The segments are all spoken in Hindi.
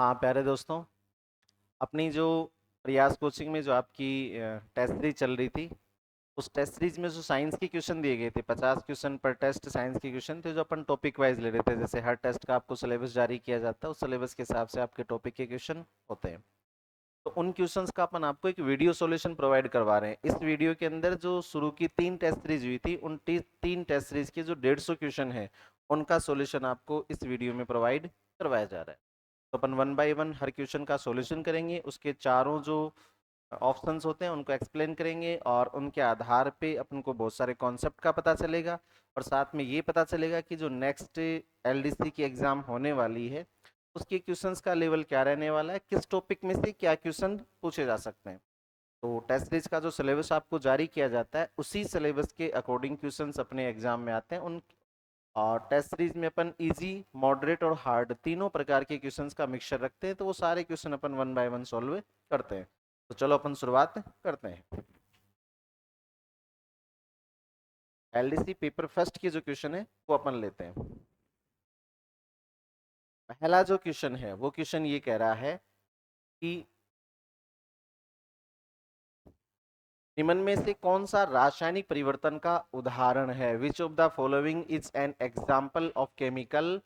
हाँ प्यारे दोस्तों, अपनी जो प्रयास कोचिंग में जो आपकी टेस्ट सीरीज चल रही थी, उस टेस्ट सीरीज में जो साइंस के क्वेश्चन दिए गए थे, 50 क्वेश्चन पर टेस्ट साइंस के क्वेश्चन थे जो अपन टॉपिक वाइज ले रहे थे। जैसे हर टेस्ट का आपको सिलेबस जारी किया जाता है, उस सिलेबस के हिसाब से आपके टॉपिक के क्वेश्चन होते हैं। तो उन क्वेश्चंस का अपन आपको एक वीडियो सॉल्यूशन प्रोवाइड करवा रहे हैं। इस वीडियो के अंदर जो शुरू की 3 टेस्ट सीरीज हुई थी, उन 3 टेस्ट सीरीज के जो 150 क्वेश्चन है, उनका सॉल्यूशन आपको इस वीडियो में प्रोवाइड करवाया जा रहा है। तो अपन 1 बाय 1 हर क्वेश्चन का सॉल्यूशन करेंगे, उसके चारों जो ऑप्शंस होते हैं उनको एक्सप्लेन करेंगे, और उनके आधार पे अपन को बहुत सारे कॉन्सेप्ट का पता चलेगा। और साथ में ये पता चलेगा कि जो नेक्स्ट एलडीसी की एग्जाम होने वाली है, उसके क्वेश्चंस का लेवल क्या रहने वाला है, किस टॉपिक में से क्या क्वेश्चन पूछे जा सकते हैं। तो टेस्ट सीरीज का जो सिलेबस आपको जारी किया जाता है, उसी सिलेबस के अकॉर्डिंग क्वेश्चंस अपने एग्जाम में आते हैं। उन और टेस्ट सीरीज में अपन इजी, मॉडरेट और हार्ड तीनों प्रकार के क्वेश्चंस का मिक्सचर रखते हैं। तो वो सारे क्वेश्चन अपन 1 बाय 1 सॉल्व करते हैं। तो चलो अपन शुरुआत करते हैं। एलडीसी पेपर फर्स्ट के जो क्वेश्चन है वो अपन लेते हैं। पहला जो क्वेश्चन है वो क्वेश्चन ये कह रहा है कि निम्न में से कौन सा रासायनिक परिवर्तन का उदाहरण है। Which of the following is an example of chemical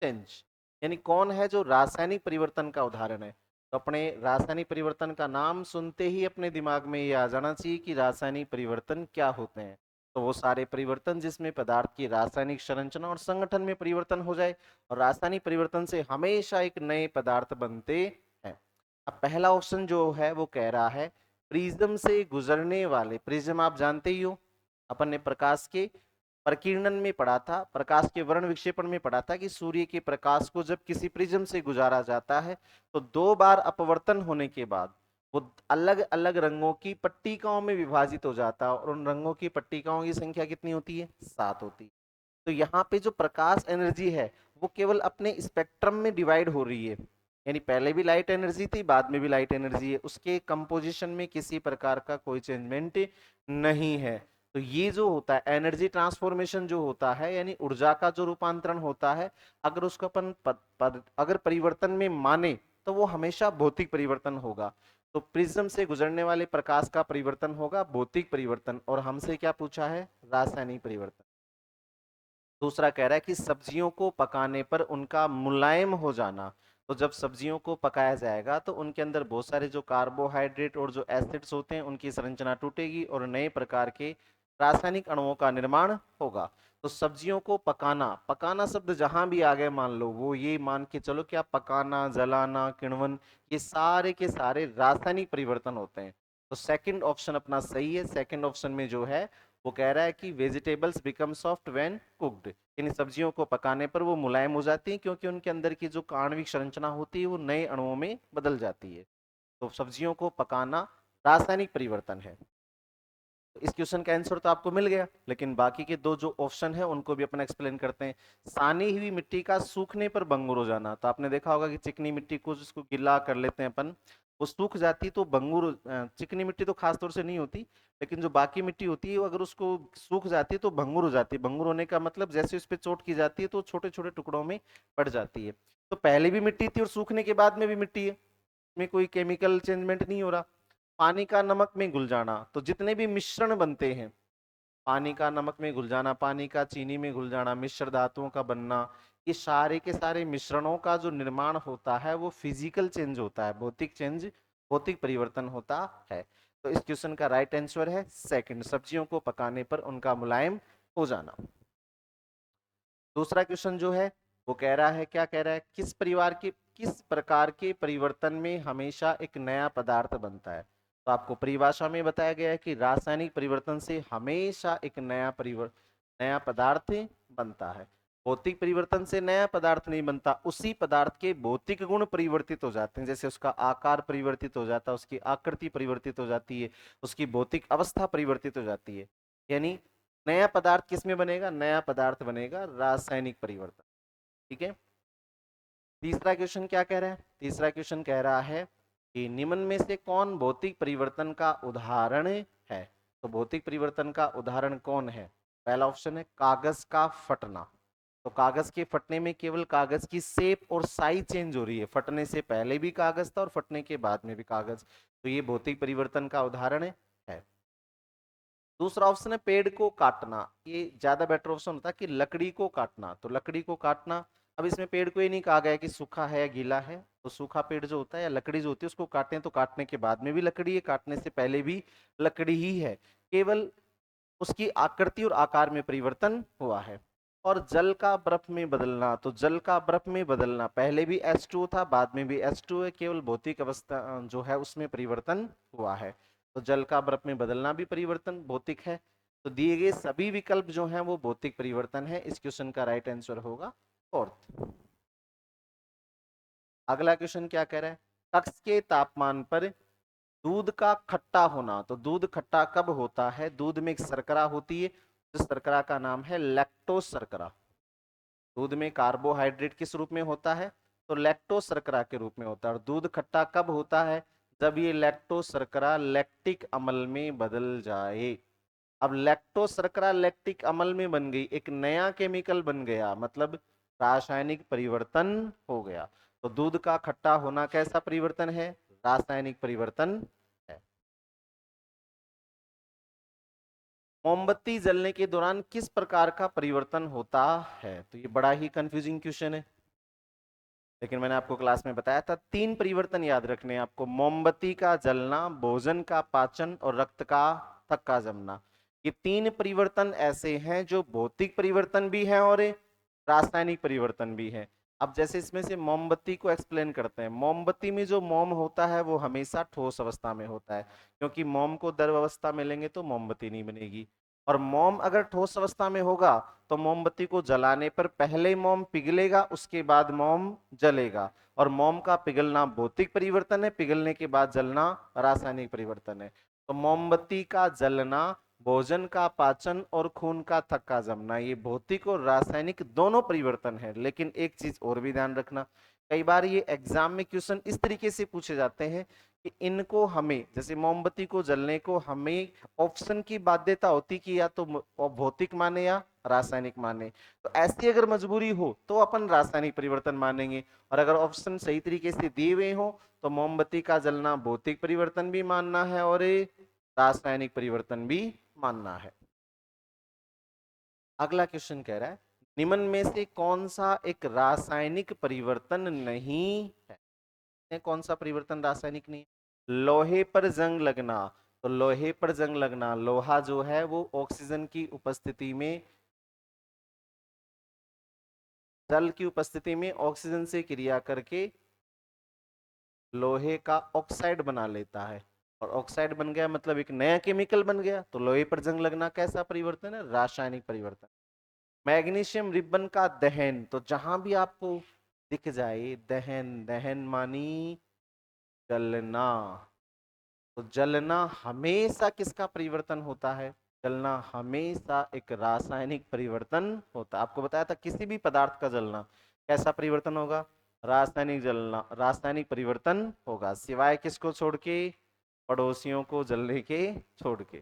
change. यानी कौन है जो रासायनिक परिवर्तन का उदाहरण है। तो अपने रासायनिक परिवर्तन का नाम सुनते ही अपने दिमाग में ये आ जाना चाहिए कि रासायनिक परिवर्तन क्या होते हैं। तो वो सारे परिवर्तन जिसमें पदार्थ की रासायनिक संरचना और संगठन में परिवर्तन हो जाए, और रासायनिक परिवर्तन से हमेशा एक नए पदार्थ बनते हैं। अब पहला ऑप्शन जो है वो कह रहा है प्रिज्म से गुजरने वाले। प्रिज्म आप जानते ही हो, अपन ने प्रकाश के प्रकीर्णन में पढ़ा था, प्रकाश के वर्ण विक्षेपण में पढ़ा था कि सूर्य के प्रकाश को जब किसी प्रिज्म से गुजारा जाता है, तो 2 बार अपवर्तन होने के बाद वो अलग अलग रंगों की पट्टिकाओं में विभाजित हो जाता है, और उन रंगों की पट्टिकाओं की संख्या कितनी होती है? 7 होती है। तो यहाँ पे जो प्रकाश एनर्जी है वो केवल अपने स्पेक्ट्रम में डिवाइड हो रही है। यानी पहले भी लाइट एनर्जी थी, बाद में भी लाइट एनर्जी है, उसके कंपोजिशन में किसी प्रकार का कोई चेंजमेंट नहीं है। तो ये जो होता है एनर्जी ट्रांसफॉर्मेशन जो होता है, यानी ऊर्जा का जो रूपांतरण होता है, अगर उसको अपन अगर परिवर्तन में माने, तो वो हमेशा भौतिक परिवर्तन होगा। तो प्रिज्म से गुजरने वाले प्रकाश का परिवर्तन होगा भौतिक परिवर्तन, और हमसे क्या पूछा है? रासायनिक परिवर्तन। दूसरा कह रहा है कि सब्जियों को पकाने पर उनका मुलायम हो जाना। तो जब सब्जियों को पकाया जाएगा तो उनके अंदर बहुत सारे जो कार्बोहाइड्रेट और जो एसिड्स होते हैं उनकी संरचना टूटेगी, और नए प्रकार के रासायनिक अणुओं का निर्माण होगा। तो सब्जियों को पकाना, पकाना शब्द जहां भी आ गए मान लो, वो ये मान के चलो कि आप पकाना, जलाना, किण्वन, ये सारे के सारे रासायनिक परिवर्तन होते हैं। तो सेकंड ऑप्शन अपना सही है। सेकंड ऑप्शन में जो है वो कह रहा है कि vegetables become soft when cooked. इन सब्जियों को पकाने पर वो मुलायम हो जाती हैं, क्योंकि उनके अंदर की जो आणविक संरचना होती है वो नए अणुओं में बदल जाती है। तो सब्जियों को पकाना रासायनिक परिवर्तन है। तो इस क्वेश्चन का आंसर तो आपको मिल गया, लेकिन बाकी के दो जो ऑप्शन है उनको भी अपन एक्सप्लेन करते हैं। सानी हुई मिट्टी का सूखने पर भंगुर हो जाना। तो आपने देखा होगा कि चिकनी मिट्टी को जिसको गिला कर लेते हैं अपन, वो सूख जाती तो भंगुर, चिकनी मिट्टी तो खास तौर से नहीं होती, लेकिन जो बाकी मिट्टी होती है वो अगर उसको सूख जाती है तो भंगुर हो जाती है। भंगुर होने का मतलब जैसे उस पर चोट की जाती है तो छोटे छोटे टुकड़ों में पड़ जाती है। तो पहले भी मिट्टी थी और सूखने के बाद में भी मिट्टी है, में कोई केमिकल चेंजमेंट नहीं हो रहा। पानी का नमक में घुल जाना। तो जितने भी मिश्रण बनते हैं, पानी का नमक में घुल जाना, पानी का चीनी में घुल जाना, मिश्र धातुओं का बनना, ये सारे के सारे मिश्रणों का जो निर्माण होता है वो फिजिकल चेंज होता है, भौतिक चेंज, भौतिक परिवर्तन होता है। तो इस क्वेश्चन का राइट आंसर है सेकंड, सब्जियों को पकाने पर उनका मुलायम हो जाना। दूसरा क्वेश्चन जो है वो कह रहा है, क्या कह रहा है, किस प्रकार के परिवर्तन में हमेशा एक नया पदार्थ बनता है। तो आपको परिभाषा में बताया गया है कि रासायनिक परिवर्तन से हमेशा एक नया पदार्थ बनता है। भौतिक परिवर्तन से नया पदार्थ नहीं बनता, उसी पदार्थ के भौतिक गुण परिवर्तित हो जाते हैं। जैसे उसका आकार परिवर्तित हो जाता है, उसकी आकृति परिवर्तित हो जाती है, उसकी भौतिक अवस्था परिवर्तित हो जाती है। यानी नया पदार्थ किस में बनेगा? नया पदार्थ बनेगा रासायनिक परिवर्तन। ठीक है। तीसरा क्वेश्चन क्या कह रहा है? तीसरा क्वेश्चन कह रहा है कि निम्न में से कौन भौतिक परिवर्तन का उदाहरण है। तो भौतिक परिवर्तन का उदाहरण कौन है? पहला ऑप्शन है कागज का फटना। तो कागज के फटने में केवल कागज की शेप और साइज चेंज हो रही है, फटने से पहले भी कागज था और फटने के बाद में भी कागज, तो ये भौतिक परिवर्तन का उदाहरण है। दूसरा ऑप्शन है पेड़ को काटना, ये ज्यादा बेटर ऑप्शन होता है कि लकड़ी को काटना, तो लकड़ी को काटना, अब इसमें पेड़ को ये नहीं कहा गया कि सूखा है या गीला है, तो सूखा पेड़ जो होता है या लकड़ी जो होती है उसको काटें तो काटने के बाद में भी लकड़ी है, काटने से पहले भी लकड़ी ही है, केवल उसकी आकृति और आकार में परिवर्तन हुआ है। और जल का बर्फ में बदलना, तो जल का बर्फ में बदलना, पहले भी H2 था बाद में भी H2 है, केवल भौतिक अवस्था जो है उसमें परिवर्तन हुआ है, तो जल का बर्फ में बदलना भी परिवर्तन भौतिक है। तो दिए गए सभी विकल्प जो हैं वो भौतिक परिवर्तन है, इस क्वेश्चन का राइट आंसर होगा फोर्थ। अगला क्वेश्चन क्या कह रहा है, कक्ष के तापमान पर दूध का खट्टा होना, तो दूध खट्टा कब होता है, दूध में एक शर्करा होती है, जिस शर्करा का नाम है लैक्टोज शर्करा, दूध में कार्बोहाइड्रेट किस रूप में होता है, तो लैक्टोज शर्करा के रूप में होता है। और दूध खट्टा कब होता है, जब ये लैक्टोज शर्करा लैक्टिक अम्ल में बदल जाए। अब लैक्टोज शर्करा लैक्टिक अम्ल में बन गई, एक नया केमिकल बन गया, मतलब रासायनिक परिवर्तन हो गया। तो दूध का खट्टा होना कैसा परिवर्तन है, रासायनिक परिवर्तन है। मोमबत्ती जलने के दौरान किस प्रकार का परिवर्तन होता है, तो ये बड़ा ही कंफ्यूजिंग क्वेश्चन है, लेकिन मैंने आपको क्लास में बताया था तीन परिवर्तन याद रखने हैं आपको, मोमबत्ती का जलना, भोजन का पाचन और रक्त का थक्का जमना। ये तीन परिवर्तन ऐसे हैं जो भौतिक परिवर्तन भी है और रासायनिक परिवर्तन भी है। अब जैसे इसमें से मोमबत्ती को एक्सप्लेन करते हैं, मोमबत्ती में जो मोम होता है वो हमेशा ठोस अवस्था में होता है, क्योंकि मोम को द्रव अवस्था में लेंगे तो मोमबत्ती नहीं बनेगी। और मोम अगर ठोस अवस्था में होगा तो मोमबत्ती को जलाने पर पहले मोम पिघलेगा, उसके बाद मोम जलेगा, और मोम का पिघलना भौतिक परिवर्तन है, पिघलने के बाद जलना रासायनिक परिवर्तन है। तो मोमबत्ती का जलना, भोजन का पाचन और खून का थक्का जमना, ये भौतिक और रासायनिक दोनों परिवर्तन है। लेकिन एक चीज और भी ध्यान रखना, कई बार ये एग्जाम में क्वेश्चन इस तरीके से पूछे जाते हैं कि इनको हमें, जैसे मोमबत्ती को जलने को हमें ऑप्शन की बाध्यता होती कि या तो भौतिक माने या रासायनिक माने, तो ऐसी अगर मजबूरी हो तो अपन रासायनिक परिवर्तन मानेंगे, और अगर ऑप्शन सही तरीके से दिए हुए हो तो मोमबत्ती का जलना भौतिक परिवर्तन भी मानना है और रासायनिक परिवर्तन भी मानना है। अगला क्वेश्चन कह रहा है निम्न में से कौन सा एक रासायनिक परिवर्तन नहीं है, कौन सा परिवर्तन रासायनिक नहीं है, लोहे पर जंग लगना, तो लोहे पर जंग लगना, लोहा जो है वो ऑक्सीजन की उपस्थिति में, जल की उपस्थिति में ऑक्सीजन से क्रिया करके लोहे का ऑक्साइड बना लेता है, और ऑक्साइड बन गया मतलब एक नया केमिकल बन गया, तो लोहे पर जंग लगना कैसा परिवर्तन है, रासायनिक परिवर्तन। मैग्नीशियम रिबन का दहन, तो जहां भी आपको दिख जाए दहन, दहन मानी जलना, तो जलना हमेशा किसका परिवर्तन होता है, जलना हमेशा एक रासायनिक परिवर्तन होता है। आपको बताया था किसी भी पदार्थ का जलना कैसा परिवर्तन होगा, रासायनिक जलना, रासायनिक परिवर्तन होगा, सिवाय किसको छोड़ के, पड़ोसियों को जलने के छोड़ के।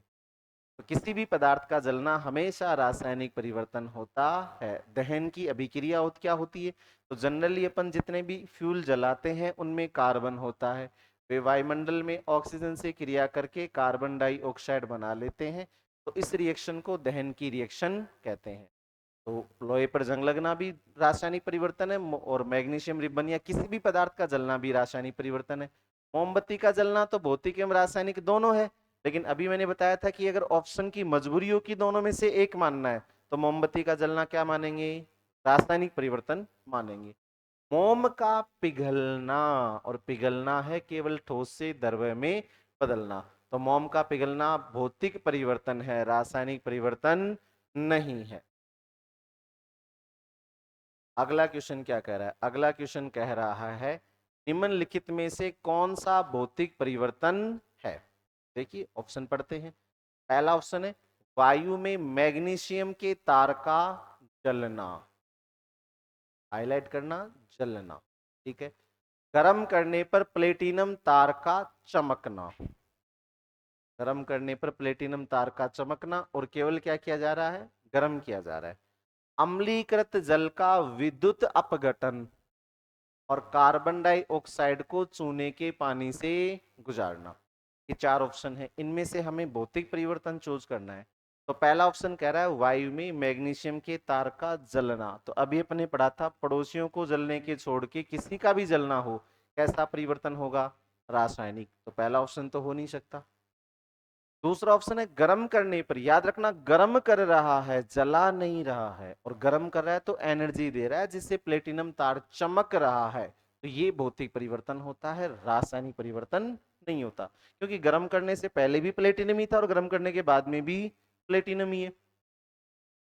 तो किसी भी पदार्थ का जलना हमेशा रासायनिक परिवर्तन होता है। दहन की अभिक्रिया क्या होती है, तो जनरली अपन जितने भी फ्यूल जलाते हैं उनमें कार्बन होता है, वे वायुमंडल में ऑक्सीजन से क्रिया करके कार्बन डाइऑक्साइड बना लेते हैं, तो इस रिएक्शन को दहन की रिएक्शन कहते हैं। तो लोहे पर जंग लगना भी रासायनिक परिवर्तन है, और मैग्नीशियम रिबन या किसी भी पदार्थ का जलना भी रासायनिक परिवर्तन है। मोमबत्ती का जलना तो भौतिक एवं रासायनिक दोनों है, लेकिन अभी मैंने बताया था कि अगर ऑप्शन की मजबूरी हो कि दोनों में से एक मानना है तो मोमबत्ती का जलना क्या मानेंगे, रासायनिक परिवर्तन मानेंगे। मोम का पिघलना, और पिघलना है केवल ठोस से द्रव्य में बदलना, तो मोम का पिघलना भौतिक परिवर्तन है, रासायनिक परिवर्तन नहीं है। अगला क्वेश्चन क्या कह रहा है, अगला क्वेश्चन कह रहा है निम्नलिखित में से कौन सा भौतिक परिवर्तन है। देखिए ऑप्शन पढ़ते हैं, पहला ऑप्शन है वायु में मैग्नीशियम के तार का जलना, हाईलाइट करना, जलना, ठीक है। गर्म करने पर प्लेटिनम तार का चमकना, गर्म करने पर प्लेटिनम तार का चमकना, और केवल क्या किया जा रहा है, गर्म किया जा रहा है। अम्लीकृत जल का विद्युत अपघटन और कार्बन डाइऑक्साइड को चूने के पानी से गुजारना। ये चार ऑप्शन है, इनमें से हमें भौतिक परिवर्तन चूज करना है। तो पहला ऑप्शन कह रहा है वायु में मैग्नीशियम के तार का जलना। तो अभी अपने पढ़ा था पड़ोसियों को जलने के छोड़ के किसी का भी जलना हो, कैसा परिवर्तन होगा? रासायनिक। तो पहला ऑप्शन तो हो नहीं सकता। दूसरा ऑप्शन है गर्म करने पर। याद रखना, गर्म कर रहा है, जला नहीं रहा है, और गर्म कर रहा है तो एनर्जी दे रहा है जिससे प्लेटिनम तार चमक रहा है। तो ये भौतिक परिवर्तन होता है, रासायनिक परिवर्तन नहीं होता, क्योंकि गर्म करने से पहले भी प्लेटिनम ही था और गर्म करने के बाद में भी प्लेटिनम ही है।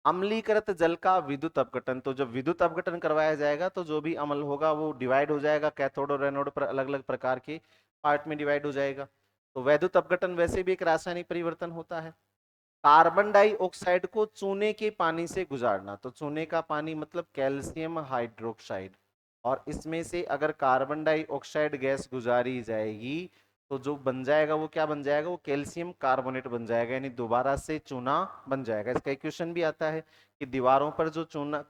अम्लीकृत जल का विद्युत अपघटन। तो जब विद्युत अपघटन करवाया जाएगा तो जो भी अम्ल होगा वो डिवाइड हो जाएगा, कैथोड और एनोड पर अलग अलग प्रकार के पार्ट में डिवाइड हो जाएगा। तो विद्युत अपघटन वैसे भी एक रासायनिक परिवर्तन होता है। कार्बन डाइऑक्साइड को चूने के पानी से गुजारना। तो चूने का पानी मतलब कैल्शियम हाइड्रोक्साइड, और इसमें से अगर कार्बन डाइऑक्साइड गैस गुजारी जाएगी तो जो बन जाएगा वो क्या बन जाएगा? वो कैल्शियम कार्बोनेट बन जाएगा, यानी दोबारा से चूना बन जाएगा। इसका इक्वेशन भी आता है कि दीवारों पर जो चूना,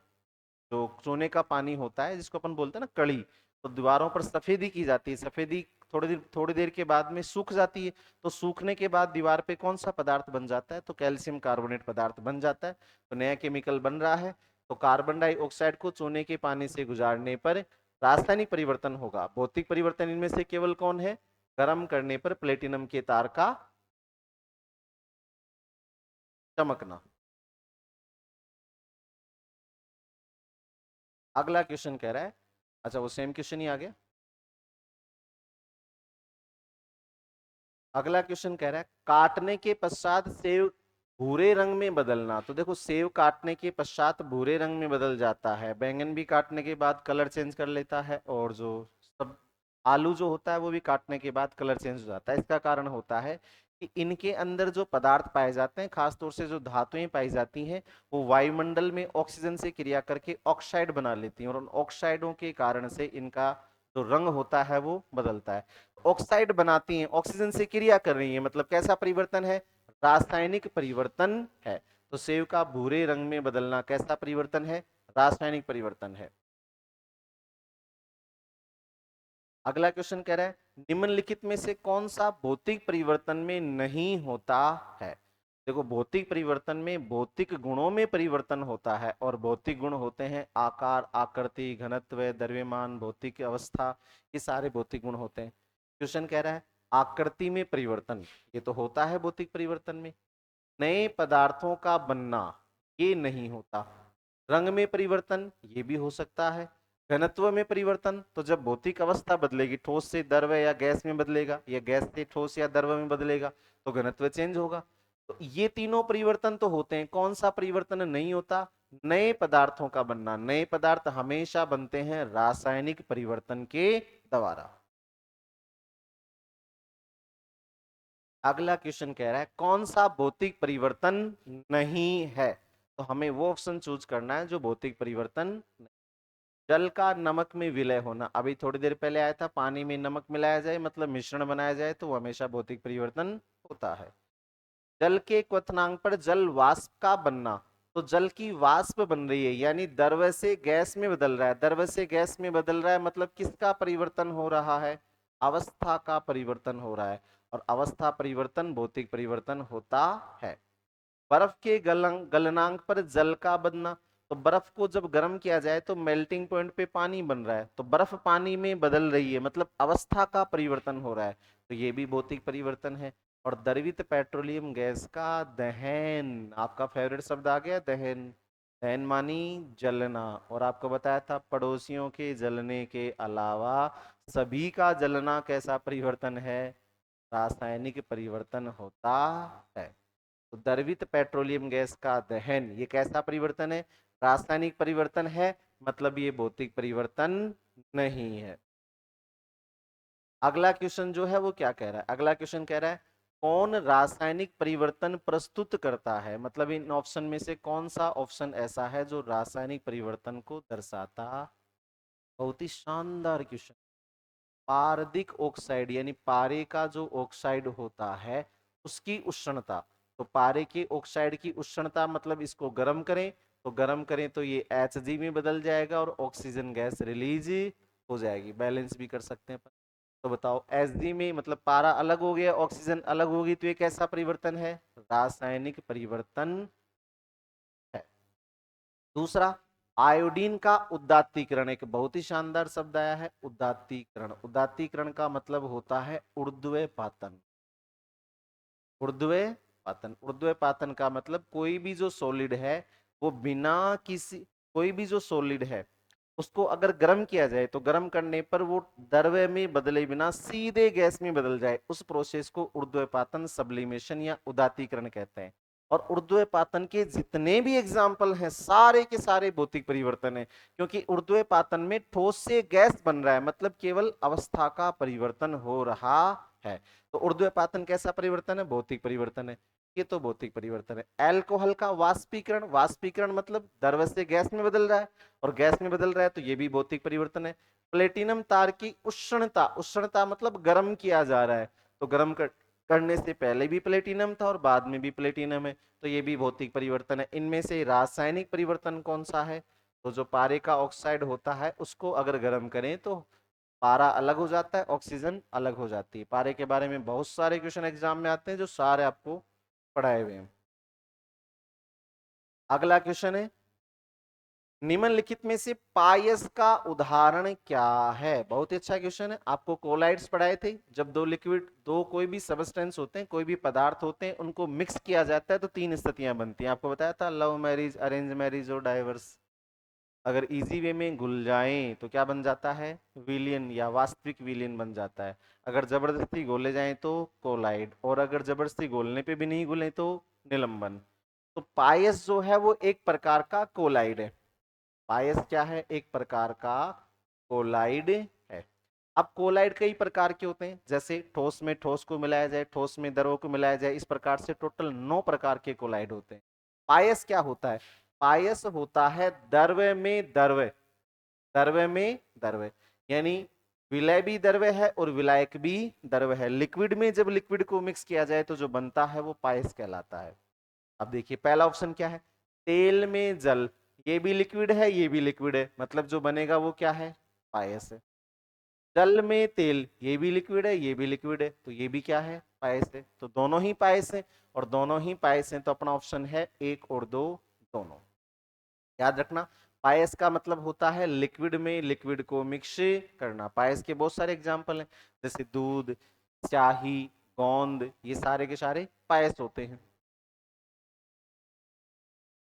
जो चूने का पानी होता है जिसको अपन बोलते हैं ना कड़ी, तो दीवारों पर सफेदी की जाती है। सफेदी थोड़ी देर के बाद में सूख जाती है। तो सूखने के बाद दीवार पे कौन सा पदार्थ बन जाता है? तो कैल्शियम कार्बोनेट पदार्थ बन जाता है। तो नया केमिकल बन रहा है। तो कार्बन डाइऑक्साइड को चूने के पानी से गुजारने पर रासायनिक परिवर्तन होगा। भौतिक परिवर्तन इनमें से केवल कौन है? गर्म करने पर प्लेटिनम के तार का चमकना। अगला क्वेश्चन कह रहा है, अच्छा वो सेम क्वेश्चन ही आ गया। अगला क्वेश्चन कह रहा है काटने के पश्चात सेव भूरे रंग में बदलना। तो देखो, सेव काटने के पश्चात भूरे रंग में बदल जाता है, बैंगन भी काटने के बाद कलर चेंज कर लेता है, और जो सब आलू जो होता है वो भी काटने के बाद कलर चेंज हो जाता है। इसका कारण होता है कि इनके अंदर जो पदार्थ पाए जाते हैं, खासतौर से जो धातुएं पाई जाती हैं, वो वायुमंडल में ऑक्सीजन से क्रिया करके ऑक्साइड बना लेती हैं, और उन ऑक्साइडों के कारण से इनका जो रंग होता है वो बदलता है। ऑक्साइड बनाती हैं, ऑक्सीजन से क्रिया कर रही है, मतलब कैसा परिवर्तन है? रासायनिक परिवर्तन है। तो सेव का भूरे रंग में बदलना कैसा परिवर्तन है? रासायनिक परिवर्तन है। अगला क्वेश्चन कह रहा है निम्नलिखित में से कौन सा भौतिक परिवर्तन में नहीं होता है? देखो, भौतिक परिवर्तन में भौतिक गुणों में परिवर्तन होता है, और भौतिक गुण होते हैं आकार, आकृति, घनत्व, द्रव्यमान, भौतिक अवस्था। ये सारे भौतिक गुण होते हैं। क्वेश्चन कह रहा है आकृति में परिवर्तन, ये तो होता है भौतिक परिवर्तन में। नए पदार्थों का बनना, ये नहीं होता। रंग में परिवर्तन, ये भी हो सकता है। घनत्व में परिवर्तन, तो जब भौतिक अवस्था बदलेगी, ठोस से द्रव या गैस में बदलेगा, या गैस से ठोस या द्रव में बदलेगा, तो घनत्व चेंज होगा। तो ये तीनों परिवर्तन तो होते हैं। कौन सा परिवर्तन नहीं होता? नए पदार्थों का बनना। नए पदार्थ हमेशा बनते हैं रासायनिक परिवर्तन के द्वारा। अगला क्वेश्चन कह रहा है कौन सा भौतिक परिवर्तन नहीं है? तो हमें वो ऑप्शन चूज करना है जो भौतिक परिवर्तन नहीं। जल का नमक में विलय होना, अभी थोड़ी देर पहले आया था, पानी में नमक मिलाया जाए मतलब मिश्रण बनाया जाए तो वो हमेशा भौतिक परिवर्तन होता है। जल के क्वथनांक पर जल वाष्प का बनना, तो जल की वाष्प बन रही है, यानी द्रव से गैस में बदल रहा है। द्रव से गैस में बदल रहा है मतलब किसका परिवर्तन हो रहा है? अवस्था का परिवर्तन हो रहा है, और अवस्था परिवर्तन भौतिक परिवर्तन होता है। बर्फ के गलनांक पर जल का बनना, तो बर्फ को जब गर्म किया जाए तो मेल्टिंग पॉइंट पे पानी बन रहा है, तो बर्फ पानी में बदल रही है मतलब अवस्था का परिवर्तन हो रहा है, तो ये भी भौतिक परिवर्तन है। और द्रवित पेट्रोलियम गैस का दहन, आपका फेवरेट शब्द आ गया, दहन। दहन मानी जलना, और आपको बताया था पड़ोसियों के जलने के अलावा सभी का जलना कैसा परिवर्तन है? रासायनिक परिवर्तन होता है। तो द्रवित पेट्रोलियम गैस का दहन, ये कैसा परिवर्तन है? रासायनिक परिवर्तन है, मतलब ये भौतिक परिवर्तन नहीं है। अगला क्वेश्चन जो है वो क्या कह रहा है? अगला क्वेश्चन कह रहा है कौन रासायनिक परिवर्तन प्रस्तुत करता है? मतलब इन ऑप्शन में से कौन सा ऑप्शन ऐसा है जो रासायनिक परिवर्तन को दर्शाता? बहुत ही शानदार क्वेश्चन। पारदिक ऑक्साइड, यानी पारे का जो ऑक्साइड होता है उसकी उष्णता। तो पारे के ऑक्साइड की उष्णता मतलब इसको गर्म करें तो गर्म करें तो ये Hg में बदल जाएगा और ऑक्सीजन गैस रिलीज हो जाएगी। बैलेंस भी कर सकते हैं। तो बताओ Hg में मतलब पारा अलग हो गया, ऑक्सीजन अलग होगी, तो ये कैसा परिवर्तन है? रासायनिक परिवर्तन है। दूसरा, आयोडीन का उदात्तीकरण, एक बहुत ही शानदार शब्द आया है, उदात्तीकरण। उदात्तीकरण का मतलब होता है ऊर्ध्वपातन। ऊर्ध्वपातन, ऊर्ध्वपातन का मतलब कोई भी जो सॉलिड है वो बिना किसी, कोई भी जो सॉलिड है उसको अगर गर्म किया जाए तो गर्म करने पर वो द्रव्य में बदले बिना सीधे गैस में बदल जाए, उस प्रोसेस को ऊर्ध्वपातन, सब्लिमेशन या उदात्तीकरण कहते हैं। और ऊर्ध्वपातन के जितने भी एग्जाम्पल हैं सारे के सारे भौतिक परिवर्तन है, क्योंकि ऊर्ध्वपातन में ठोस से गैस बन रहा है, मतलब केवल अवस्था का परिवर्तन हो रहा है। तो ऊर्ध्वपातन कैसा परिवर्तन है? भौतिक परिवर्तन है। ये तो भौतिक परिवर्तन है। अल्कोहल का वाष्पीकरण, वाष्पीकरण मतलब द्रव से गैस में बदल रहा है, और गैस में बदल रहा है तो ये भी भौतिक परिवर्तन है। प्लेटिनम तार की उष्णता, उष्णता मतलब गर्म किया जा रहा है, तो गर्म करने से पहले भी प्लेटिनम था और बाद में भी प्लेटिनम है, तो ये भी भौतिक परिवर्तन है। इनमें से रासायनिक परिवर्तन कौन सा है? तो जो पारे का ऑक्साइड होता है उसको अगर गर्म करें तो पारा अलग हो जाता है, ऑक्सीजन अलग हो जाती है। पारे के बारे में बहुत सारे क्वेश्चन एग्जाम में आते हैं जो सारे आपको पढ़ाए हुए हैं। अगला क्वेश्चन है, निम्नलिखित में से पायस का उदाहरण क्या है? बहुत ही अच्छा क्वेश्चन है। आपको कोलाइड्स पढ़ाए थे, जब दो लिक्विड, दो कोई भी सबस्टेंस होते हैं, कोई भी पदार्थ होते हैं, उनको मिक्स किया जाता है तो तीन स्थितियां बनती हैं। आपको बताया था, लव मैरिज, अरेंज मैरिज और डाइवर्स। अगर इजी वे में घुल जाएं तो क्या बन जाता है? विलियन या वास्तविक विलियन बन जाता है। अगर जबरदस्ती घोले जाएं तो कोलाइड, और अगर जबरदस्ती घोलने पे भी नहीं घुले तो निलंबन। तो पायस जो है वो एक प्रकार का कोलाइड है। पायस क्या है? एक प्रकार का कोलाइड है। अब कोलाइड कई प्रकार के होते हैं, जैसे ठोस में ठोस को मिलाया जाए, ठोस में द्रव को मिलाया जाए, इस प्रकार से टोटल 9 प्रकार के कोलाइड होते हैं। पायस क्या होता है? पायस होता है द्रव में द्रव, द्रव में द्रव, यानी विलय भी द्रव है और विलायक भी द्रव है। लिक्विड में जब लिक्विड को मिक्स किया जाए तो जो बनता है वो पायस कहलाता है। अब देखिए पहला ऑप्शन क्या है? तेल में जल, ये भी लिक्विड है ये भी लिक्विड है, मतलब जो बनेगा वो क्या है? पायस है। जल में तेल, ये भी लिक्विड है ये भी लिक्विड है, तो ये भी क्या है? पायस है। तो दोनों ही पायस है, और दोनों ही पायस है, तो अपना ऑप्शन है एक और दो, दोनों। याद रखना, पायस का मतलब होता है लिक्विड में लिक्विड को मिक्स करना। पायस के बहुत सारे एग्जाम्पल हैं, जैसे दूध, स्याही, गोंद, ये सारे के सारे पायस होते हैं।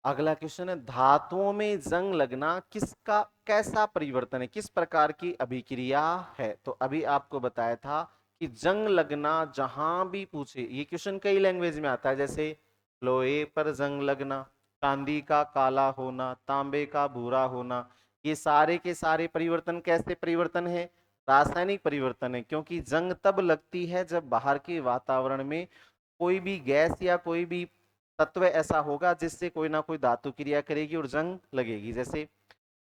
अगला क्वेश्चन है, धातुओं में जंग लगना किसका, कैसा परिवर्तन है, किस प्रकार की अभिक्रिया है? तो अभी आपको बताया था कि जंग लगना जहां भी पूछे, ये क्वेश्चन कई लैंग्वेज में आता है, जैसे लोहे पर जंग लगना, चांदी का काला होना, तांबे का भूरा होना, ये सारे के सारे परिवर्तन कैसे परिवर्तन है? रासायनिक परिवर्तन है, क्योंकि जंग तब लगती है जब बाहर के वातावरण में कोई भी गैस या कोई भी तत्व ऐसा होगा जिससे कोई ना कोई धातु क्रिया करेगी और जंग लगेगी। जैसे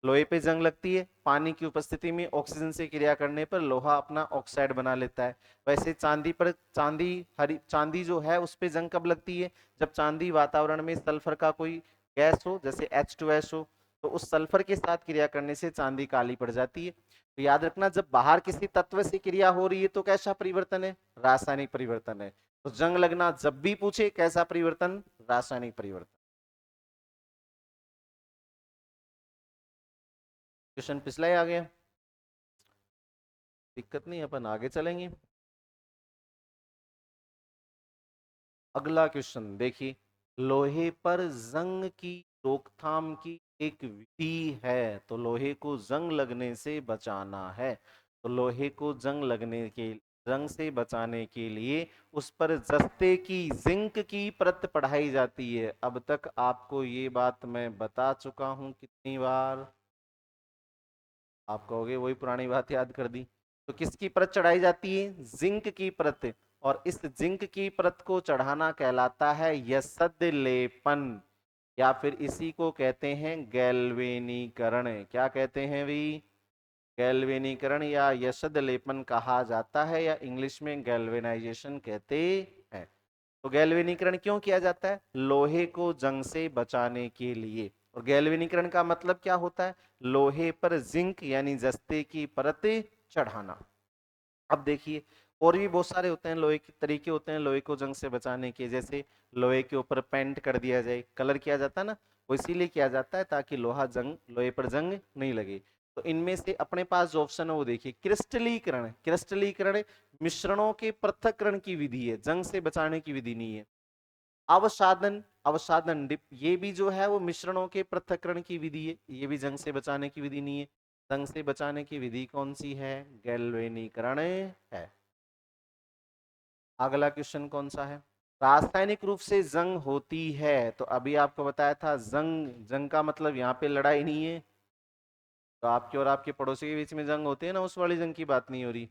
लोहे पे जंग लगती है, पानी की उपस्थिति में ऑक्सीजन से क्रिया करने पर लोहा अपना ऑक्साइड बना लेता है। वैसे चांदी पर, चांदी हरी चांदी जो है उस पे जंग कब लगती है? जब चांदी वातावरण में सल्फर का कोई गैस हो, जैसे H2S हो, तो उस सल्फर के साथ क्रिया करने से चांदी काली पड़ जाती है। तो याद रखना, जब बाहर किसी तत्व से क्रिया हो रही है तो कैसा परिवर्तन है? रासायनिक परिवर्तन है। तो जंग लगना जब भी पूछे कैसा परिवर्तन? रासायनिक परिवर्तन। क्वेश्चन पिछला ही आ गया, दिक्कत नहीं, अपन आगे चलेंगे। अगला क्वेश्चन देखिए, लोहे पर जंग की रोकथाम की एक विधि है, तो लोहे को जंग लगने से बचाना है, तो लोहे को जंग से बचाने के लिए उस पर जस्ते की, जिंक की परत पढ़ाई जाती है। अब तक आपको ये बात मैं बता चुका हूं कितनी बार, आप कहोगे वही पुरानी बात याद कर दी। तो किसकी परत चढ़ाई जाती है? जिंक की परत। और इस जिंक की परत को चढ़ाना कहलाता है यसद लेपन, या फिर इसी को कहते हैं गैल्वेनीकरण। क्या कहते हैं भी? गैल्वेनीकरण या यशद लेपन कहा जाता है, या इंग्लिश में गैल्वेनाइजेशन कहते हैं। तो गैल्वेनीकरण क्यों किया जाता है? लोहे को जंग से बचाने के लिए। और गैल्वेनीकरण का मतलब क्या होता है? लोहे पर जिंक यानी जस्ते की परत चढ़ाना। अब देखिए, और भी बहुत सारे होते हैं लोहे के तरीके होते हैं लोहे को जंग से बचाने के, जैसे लोहे के ऊपर पेंट कर दिया जाए, कलर किया जाता है ना, वो इसीलिए किया जाता है ताकि लोहे पर जंग नहीं लगे। तो इनमें से अपने पास जो ऑप्शन है वो देखिए, क्रिस्टलीकरण। क्रिस्टलीकरण मिश्रणों के पृथक्करण की विधि है, जंग से बचाने की विधि नहीं है। अवसादन, अवसादन डिप, ये भी जो है वो मिश्रणों के पृथक्करण की विधि है, ये भी जंग से बचाने की विधि नहीं है। जंग से बचाने की विधि कौन सी है? गैल्वेनीकरण है। अगला क्वेश्चन कौन सा है? रासायनिक रूप से जंग होती है, तो अभी आपको बताया था जंग, जंग का मतलब यहाँ पे लड़ाई नहीं है, तो आपके और आपके पड़ोसी के बीच में जंग होती है ना, उस वाली जंग की बात नहीं हो रही।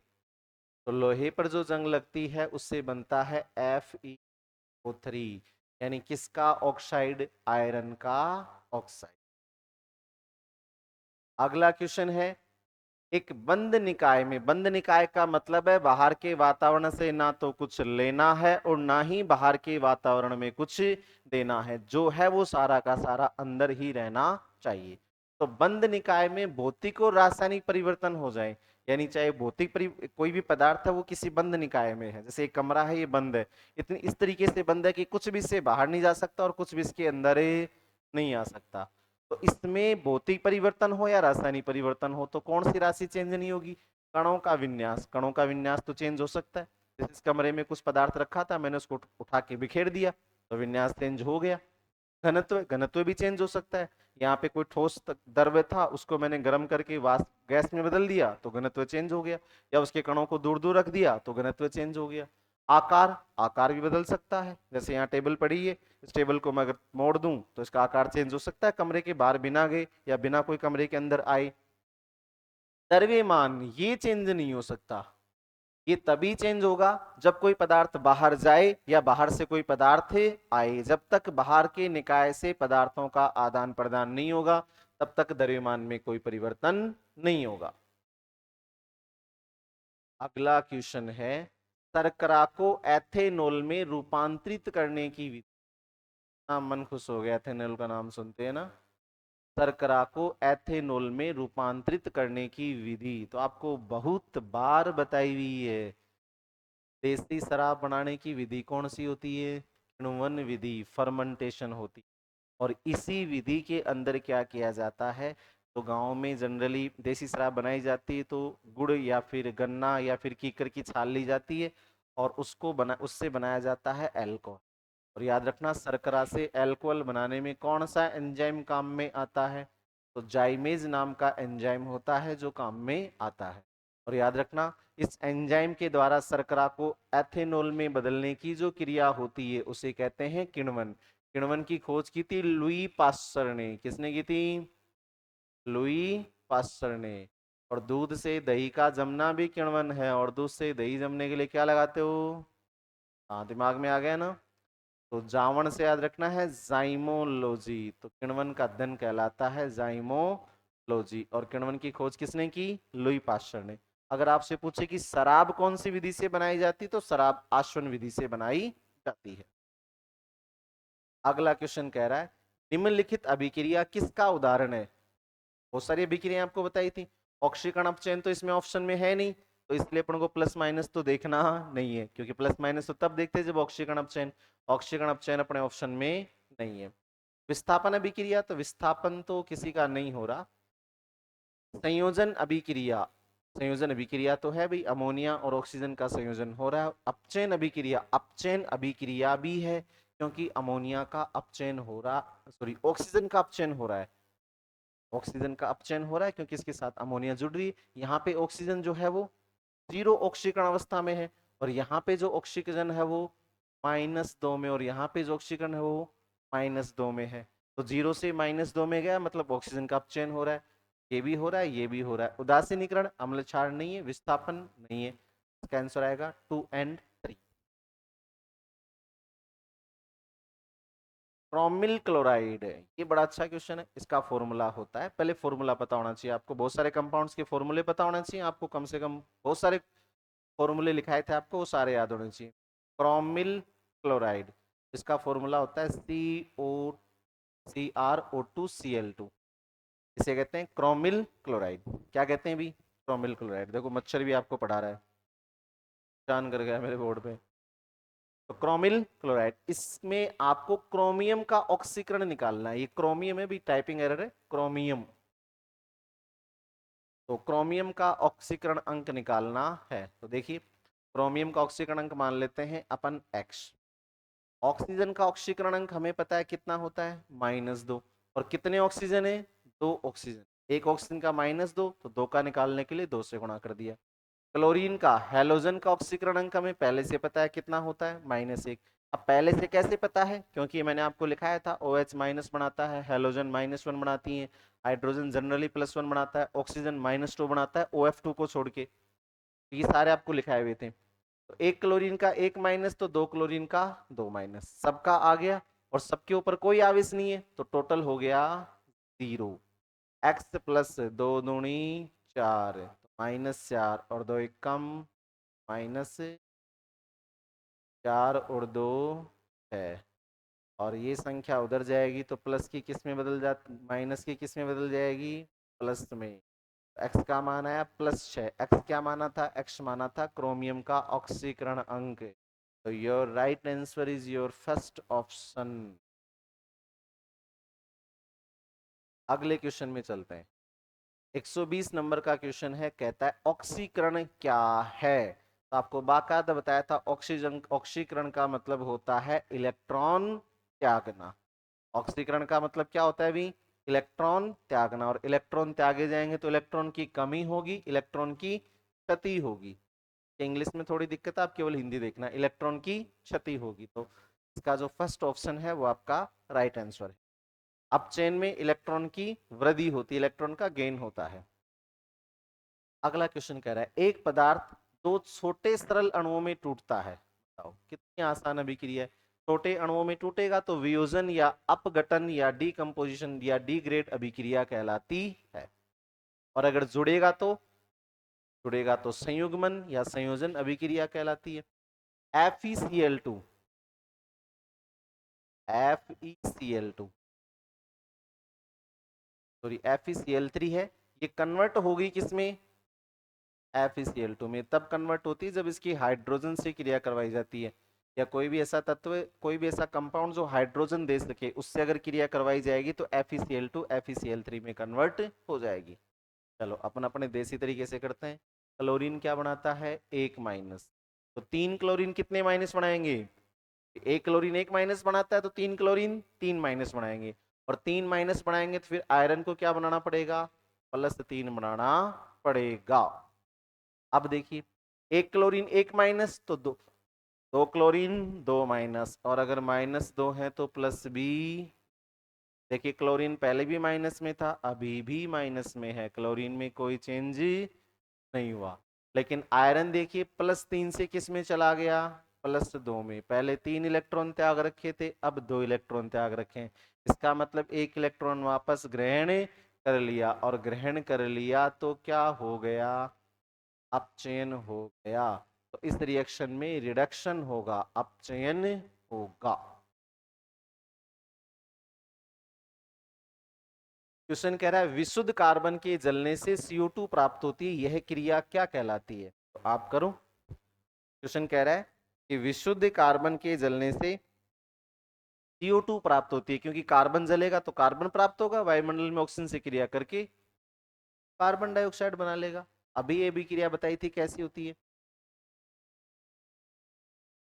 तो लोहे पर जो जंग लगती है उससे बनता है FeO3, यानी किसका ऑक्साइड? आयरन का ऑक्साइड। अगला क्वेश्चन है, एक बंद निकाय में, बंद निकाय का मतलब है बाहर के वातावरण से ना तो कुछ लेना है और ना ही बाहर के वातावरण में कुछ देना है, जो है वो सारा का सारा अंदर ही रहना चाहिए। तो बंद निकाय में भौतिक और रासायनिक परिवर्तन हो जाए, यानी चाहे कोई भी पदार्थ है वो किसी बंद निकाय में है, जैसे एक कमरा है ये बंद है, इतनी इस तरीके से बंद है कि कुछ भी इससे बाहर नहीं जा सकता और कुछ भी इसके अंदर नहीं आ सकता। तो इसमें भौतिक परिवर्तन हो या रासायनिक परिवर्तन हो तो कौन सी राशि चेंज नहीं होगी? कणों का विन्यास। कणों का विन्यास तो चेंज हो सकता है, जैसे इस कमरे में कुछ पदार्थ रखा था, मैंने उसको उठा के बिखेर दिया तो विन्यास चेंज हो गया। घनत्व, घनत्व भी चेंज हो सकता है, यहाँ पे कोई ठोस द्रव्य था उसको मैंने गर्म करके वाष्प गैस में बदल दिया तो घनत्व चेंज हो गया, या उसके कणों को दूर दूर रख दिया तो घनत्व चेंज हो गया। आकार, आकार भी बदल सकता है, जैसे यहाँ टेबल पड़ी है, इस टेबल को मैं अगर मोड़ दूं तो इसका आकार चेंज हो सकता है कमरे के बाहर बिना गए या बिना कोई कमरे के अंदर आए। द्रव्यमान ये चेंज नहीं हो सकता, ये तभी चेंज होगा जब कोई पदार्थ बाहर जाए या बाहर से कोई पदार्थ आए। जब तक बाहर के निकाय से पदार्थों का आदान प्रदान नहीं होगा तब तक द्रव्यमान में कोई परिवर्तन नहीं होगा। अगला क्वेश्चन है, शर्करा को एथेनॉल में रूपांतरित करने की विधि। मन खुश हो गया एथेनॉल का नाम सुनते हैं ना। शर्करा को एथेनॉल में रूपांतरित करने की विधि तो आपको बहुत बार बताई हुई है। देसी शराब बनाने की विधि कौन सी होती है? किण्वन विधि, फर्मेंटेशन होती। और इसी विधि के अंदर क्या किया जाता है, तो गांव में जनरली देसी शराब बनाई जाती है तो गुड़ या फिर गन्ना या फिर कीकर की छाल ली जाती है और उससे बनाया जाता है अल्कोहल। और याद रखना, शर्करा से अल्कोहल बनाने में कौन सा एंजाइम काम में आता है? तो जाइमेज नाम का एंजाइम होता है जो काम में आता है। और याद रखना, इस एंजाइम के द्वारा शर्करा को एथेनॉल में बदलने की जो क्रिया होती है उसे कहते हैं किण्वन। किण्वन की खोज की थी लुई पास्चर ने। किसने की थी? लुई पास्चर ने। और दूध से दही का जमना भी किण्वन है, और दूध से दही जमने के लिए क्या लगाते हो? हाँ, दिमाग में आ गया ना। तो जावण से याद रखना है जाइमोलॉजी, तो किण्वन का अध्ययन कहलाता है जाइमोलॉजी। और किण्वन की खोज किसने की? लुई पास्चर ने। अगर आपसे पूछे कि शराब कौन सी विधि से बनाई जाती तो शराब आश्वन विधि से बनाई जाती है। अगला क्वेश्चन कह रहा है, निम्नलिखित अभिक्रिया किसका उदाहरण है? बहुत सारी अभिक्रिया आपको बताई थी, ऑक्सीकरण अपचयन तो इसमें ऑप्शन में है नहीं, तो इसलिए अपन को प्लस माइनस तो देखना नहीं है, क्योंकि प्लस माइनस तो तब देखते हैं जब ऑक्सीकरण अपचयन, ऑक्सीकरण अपचयन अपने ऑप्शन में नहीं है। विस्थापन अभिक्रिया, तो विस्थापन तो किसी का नहीं हो रहा। संयोजन अभिक्रिया, संयोजन अभिक्रिया तो है भाई, अमोनिया और ऑक्सीजन का संयोजन हो रहा है। अपचयन अभिक्रिया, अपचयन अभिक्रिया भी है क्योंकि अमोनिया का अपचयन हो रहा, सॉरी ऑक्सीजन का अपचयन हो रहा है। ऑक्सीजन का अपचयन हो रहा है क्योंकि इसके साथ अमोनिया जुड़ रही है। यहाँ पे ऑक्सीजन जो है वो जीरो ऑक्सीकरण अवस्था में है, और यहाँ पे जो ऑक्सीजन है वो -2 में, और यहाँ पे जो ऑक्सीकरण है वो -2 में है। तो 0 से -2 में गया मतलब ऑक्सीजन का अपचयन हो रहा है, ये भी हो रहा है, ये भी हो रहा है। उदासीनीकरण, अम्ल क्षार नहीं है, विस्थापन नहीं है, इसका आंसर आएगा 2 and 3। क्रोमिल क्लोराइड, ये बड़ा अच्छा क्वेश्चन है। इसका फॉर्मूला होता है, पहले फॉर्मूला पता होना चाहिए आपको, बहुत सारे कंपाउंड्स के फॉर्मूले पता होना चाहिए आपको, कम से कम बहुत सारे फॉर्मूले लिखाए थे आपको वो सारे याद होने चाहिए। क्रोमिल क्लोराइड, इसका फॉर्मूला होता है CrO2Cl2, इसे कहते हैं क्रोमिल क्लोराइड। क्या कहते हैं भी? Chromyl chloride. देखो मच्छर भी आपको पढ़ा रहा है, जान कर गया मेरे बोर्ड पे। तो क्रोमिल क्लोराइड, इसमें आपको क्रोमियम का ऑक्सीकरण निकालना है। ये क्रोमियम है भी, टाइपिंग एरर है, क्रोमियम। तो क्रोमियम का ऑक्सीकरण अंक निकालना है। तो देखिए क्रोमियम का ऑक्सीकरण अंक मान लेते हैं अपन X। ऑक्सीजन का ऑक्सीकरण अंक हमें पता है कितना होता है, -2। और कितने ऑक्सीजन है? 2 ऑक्सीजन। एक ऑक्सीजन का -2, तो 2 का निकालने के लिए 2 से गुणा कर दिया। क्लोरीन का, हैलोजन का ऑक्सीकरण अंक हमें पहले से पता है कितना होता है, -1। अब पहले से कैसे पता है? क्योंकि मैंने आपको लिखाया था OH माइनस बनाता है, हैलोजन -1 बनाती है, हाइड्रोजन जनरली +1 बनाता है, ऑक्सीजन -2 बनाता है OF2 को छोड़ के। ये सारे आपको लिखाए हुए थे। तो एक क्लोरीन का 1 माइनस, तो 2 क्लोरीन का 2 माइनस, सबका आ गया। और सबके ऊपर कोई आवेश नहीं है, तो टोटल हो गया 0। X + 2 दूनी 4, तो -4 और 2 एक कम, -4 और 2 है। और ये संख्या उधर जाएगी तो प्लस की किस में बदल जाती, माइनस की किस में बदल जाएगी, प्लस में। एक्स का मान आया +6। एक्स क्या माना था? एक्स माना था क्रोमियम का ऑक्सीकरण अंक। तो your right answer is your first option. अगले क्वेश्चन में चलते हैं। 120 नंबर का क्वेश्चन है, कहता है ऑक्सीकरण क्या है। तो आपको बाकायदा बताया था, ऑक्सीजन ऑक्सीकरण का मतलब होता है इलेक्ट्रॉन त्यागना। ऑक्सीकरण का मतलब क्या होता है भी? इलेक्ट्रॉन त्यागना। और इलेक्ट्रॉन त्यागे जाएंगे तो इलेक्ट्रॉन की कमी होगी, इलेक्ट्रॉन की क्षति होगी। इंग्लिश में थोड़ी दिक्कत है, आप केवल हिंदी देखना। इलेक्ट्रॉन की क्षति होगी। तो इसका जो फर्स्ट ऑप्शन है वो आपका राइट आंसर है। अब चेन में इलेक्ट्रॉन की वृद्धि होती है, इलेक्ट्रॉन का गेन होता है। अगला क्वेश्चन कह रहा है, एक पदार्थ 2 छोटे सरल अणुओं में टूटता है। बताओ कितनी आसान अभिक्रिया है। छोटे अणुओं में टूटेगा तो वियोजन या अपघटन या डीकंपोजिशन या डिग्रेड अभिक्रिया कहलाती है। और अगर जुड़ेगा तो संयुग्मन या संयोजन अभिक्रिया कहलाती है। FeCl2, FeCl2 सॉरी FeCl3 है। ये कन्वर्ट होगी किसमें? FeCl2 में। तब कन्वर्ट होती है जब इसकी हाइड्रोजन से क्रिया करवाई जाती है, या कोई भी ऐसा तत्व, कोई भी ऐसा कंपाउंड जो हाइड्रोजन दे सके, उससे अगर क्रिया करवाई जाएगी तो FeCl2 FeCl3 में कन्वर्ट हो जाएगी। चलो अपन अपने देसी तरीके से करते हैं। क्लोरीन क्या बनाता है? 1 माइनस। तो 3 क्लोरीन कितने माइनस बनाएंगे? एक क्लोरीन 1 माइनस बनाता है, तो 3 क्लोरीन 3 माइनस बनाएंगे। और 3 माइनस बनाएंगे तो फिर आयरन को क्या बनाना पड़ेगा? +3 बनाना पड़ेगा। अब देखिए, एक क्लोरीन 1 माइनस, तो 2 क्लोरीन 2 माइनस, और अगर -2 है तो प्लस भी। देखिए क्लोरीन पहले भी माइनस में था, अभी भी माइनस में है, क्लोरीन में कोई चेंज नहीं हुआ। लेकिन आयरन देखिए +3 से किस में चला गया? +2 में। पहले 3 इलेक्ट्रॉन त्याग रखे थे, अब 2 इलेक्ट्रॉन त्याग रखे। इसका मतलब 1 इलेक्ट्रॉन वापस ग्रहण कर लिया, और ग्रहण कर लिया तो क्या हो गया? अपचयन हो गया। तो इस रिएक्शन में रिडक्शन होगा, अपचयन होगा। क्वेश्चन कह रहा है, विशुद्ध कार्बन के जलने से CO2 प्राप्त होती है, यह क्रिया क्या कहलाती है? तो आप करो। क्वेश्चन कह रहा है कि विशुद्ध कार्बन के जलने से CO2 प्राप्त होती है, क्योंकि कार्बन जलेगा तो कार्बन प्राप्त होगा, वायुमंडल में ऑक्सीजन से क्रिया करके कार्बन डाइऑक्साइड बना लेगा। अभी ये भी क्रिया बताई थी कैसी होती है।